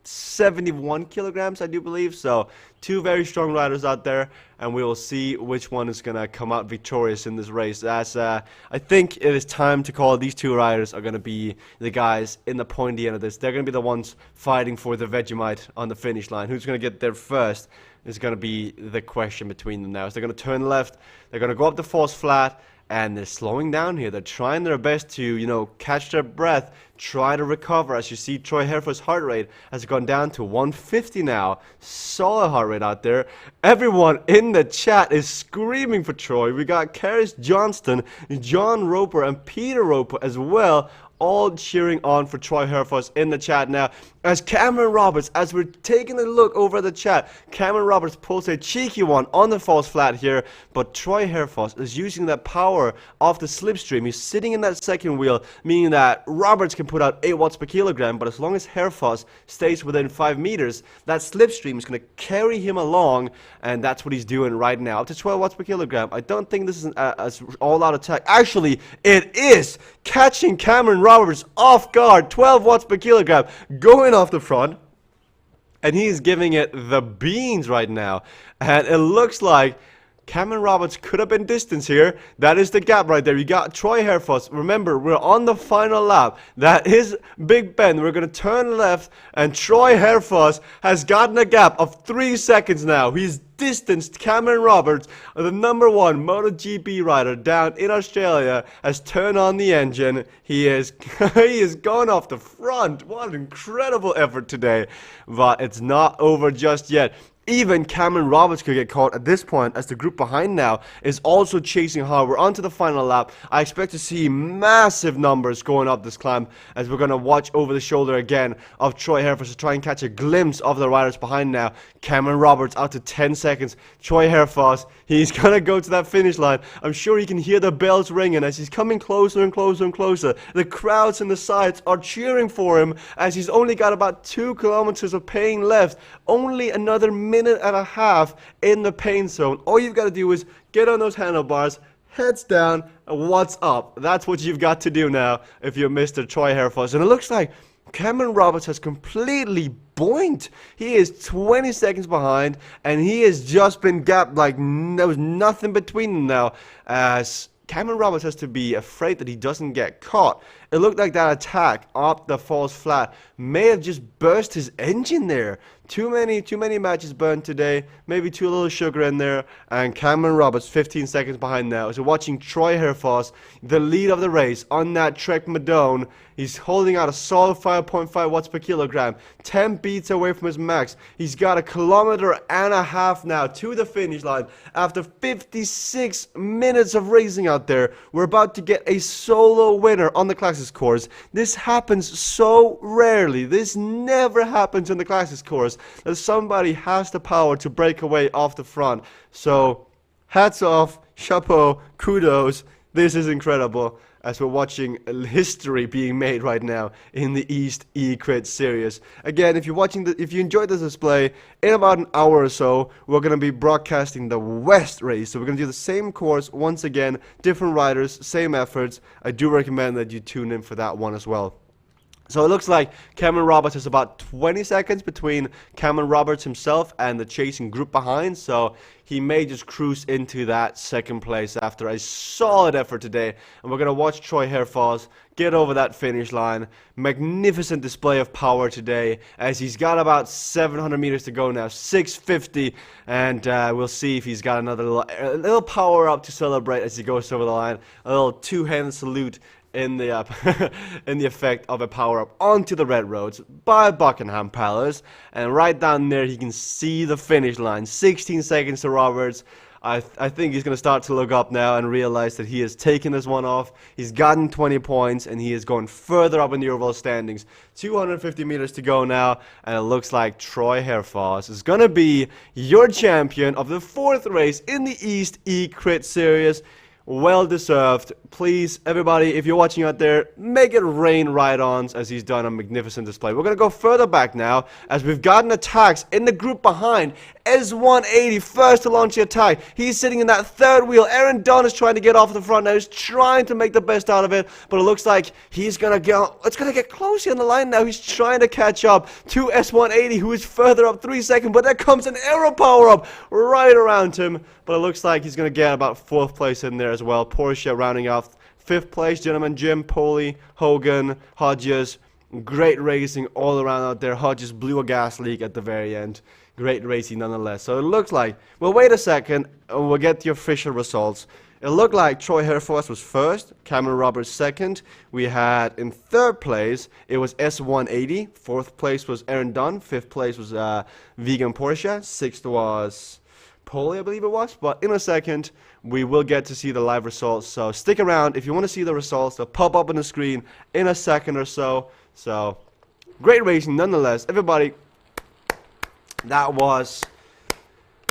71 kilograms, I do believe. So two very strong riders out there, and we will see which one is gonna come out victorious in this race. As I think it is time to call these two riders are gonna be the guys in the pointy end of this. They're gonna be the ones fighting for the Vegemite on the finish line. Who's gonna get there first is gonna be the question between them now. So they're gonna turn left, they're gonna go up the false flat, and they're slowing down here. They're trying their best to, you know, catch their breath, try to recover. As you see, Troy Herfoss' heart rate has gone down to 150 now. Solid heart rate out there. Everyone in the chat is screaming for Troy. We got Karis Johnston, John Roper, and Peter Roper as well, all cheering on for Troy Herfoss in the chat now. As Cameron Roberts, as we're taking a look over the chat, Cameron Roberts pulls a cheeky one on the false flat here, but Troy Herfoss is using that power of the slipstream. He's sitting in that second wheel, meaning that Roberts can put out 8 watts per kilogram, but as long as Herfoss stays within 5 meters, that slipstream is going to carry him along, and that's what he's doing right now, up to 12 watts per kilogram. I don't think this is an all-out attack. Actually, it is catching Cameron Roberts off guard, 12 watts per kilogram, going off the front, and he's giving it the beans right now. And it looks like Cameron Roberts could have been distance here. That is the gap right there. You got Troy Herfoss. Remember, we're on the final lap. That is Big Ben. We're going to turn left, and Troy Herfoss has gotten a gap of 3 seconds now. He's distanced Cameron Roberts, the #1 MotoGP rider down in Australia, has turned on the engine. He is gone off the front. What an incredible effort today. But it's not over just yet. Even Cameron Roberts could get caught at this point, as the group behind now is also chasing hard. We're on to the final lap. I expect to see massive numbers going up this climb, as we're going to watch over the shoulder again of Troy Herfoss to try and catch a glimpse of the riders behind now. Cameron Roberts out to 10 seconds. Troy Herfoss, he's going to go to that finish line. I'm sure he can hear the bells ringing as he's coming closer and closer and closer. The crowds in the sides are cheering for him, as he's only got about 2 kilometers of pain left. Only another minute and a half in the pain zone. All you've got to do is get on those handlebars, heads down, and what's up? That's what you've got to do now if you're Mr. Troy Herfoss. And it looks like Cameron Roberts has completely boinked. He is 20 seconds behind, and he has just been gapped like there was nothing between them now, as Cameron Roberts has to be afraid that he doesn't get caught. It looked like that attack up the false flat may have just burst his engine there. Too many matches burned today. Maybe too little sugar in there. And Cameron Roberts 15 seconds behind now. So watching Troy Herfoss, the lead of the race on that Trek Madone. He's holding out a solid 5.5 watts per kilogram. 10 beats away from his max. He's got 1.5 kilometers now to the finish line. After 56 minutes of racing out there, we're about to get a solo winner on the Classics course. This happens so rarely. This never happens in the Classics course, that somebody has the power to break away off the front. So hats off, chapeau, kudos. This is incredible, as we're watching history being made right now in the East eCrit series. Again, if you enjoyed this display, in about an hour or so, we're going to be broadcasting the West race. So we're going to do the same course once again, different riders, same efforts. I do recommend that you tune in for that one as well. So it looks like Cameron Roberts is about 20 seconds between Cameron Roberts himself and the chasing group behind. So he may just cruise into that second place after a solid effort today. And we're going to watch Troy Herfoss get over that finish line. Magnificent display of power today, as he's got about 700 meters to go now, 650. And we'll see if he's got another little power up to celebrate as he goes over the line. A little two-handed salute in the in the effect of a power-up onto the red roads by Buckingham Palace. And right down there, he can see the finish line. 16 seconds to Roberts. I think he's going to start to look up now and realize that he has taken this one off. He's gotten 20 points, and he is going further up in the overall standings. 250 meters to go now, and it looks like Troy Herfoss is going to be your champion of the 4th race in the East eCrit series. Well deserved. Please, everybody, if you're watching out there, make it rain ride-ons as he's done a magnificent display. We're going to go further back now as we've gotten attacks in the group behind. S180 first to launch the attack. He's sitting in that third wheel. Aaron Dunn is trying to get off the front now. He's trying to make the best out of it, but it looks like he's going to get... It's going to get closer on the line now. He's trying to catch up to S180, who is further up 3 seconds, but there comes an aero power-up right around him. But it looks like he's going to get about 4th place in there as well. Porsche rounding off 5th place. Gentlemen, Jim, Poley, Hogan, Hodges. Great racing all around out there. Hodges blew a gas leak at the very end. Great racing nonetheless. So it looks like, well, wait a second, and we'll get the official results. It looked like Troy Herforth was first, Cameron Roberts second. We had in 3rd place, it was S180. 4th place was Aaron Dunn. 5th place was Vegan Porsche. 6th was Poley, I believe it was. But in a second, we will get to see the live results. So stick around if you want to see the results. They'll pop up on the screen in a second or so. So great racing nonetheless. Everybody, that was,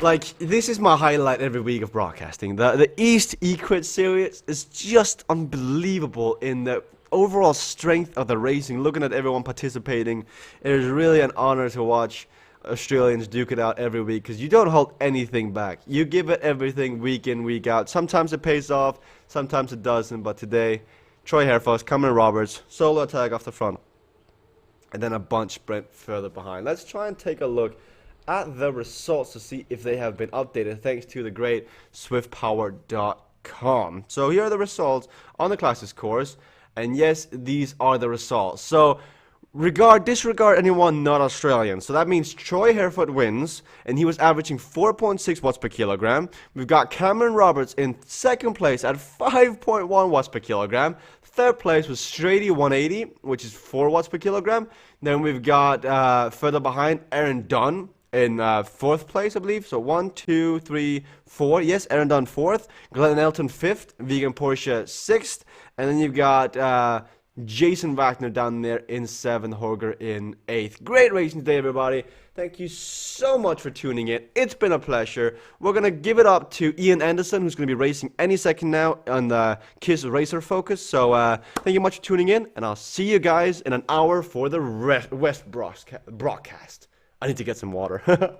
like, this is my highlight every week of broadcasting. The East eCrit series is just unbelievable in the overall strength of the racing. Looking at everyone participating, it is really an honor to watch Australians duke it out every week, because you don't hold anything back. You give it everything week in, week out. Sometimes it pays off, sometimes it doesn't, but today, Troy Herfoss, Cameron Roberts, solo attack off the front, and then a bunch sprint further behind. Let's try and take a look at the results to see if they have been updated, thanks to the great swiftpower.com. So here are the results on the Classics course, and yes, these are the results. So disregard anyone not Australian. So that means Troy Herfoot wins, and he was averaging 4.6 watts per kilogram. We've got Cameron Roberts in 2nd place at 5.1 watts per kilogram. 3rd place was Strady 180, which is 4 watts per kilogram. Then we've got further behind Aaron Dunn in 4th place, I believe. So 1, 2, 3, 4. Yes, Aaron Dunn 4th. Glenn Elton 5th. Vegan Porsche 6th. And then you've got Jason Wagner down there in 7th. Horger in 8th. Great racing today, everybody. Thank you so much for tuning in. It's been a pleasure. We're going to give it up to Ian Anderson, who's going to be racing any second now on the KISS Racer Focus. So thank you much for tuning in, and I'll see you guys in an hour for the West broadcast. I need to get some water.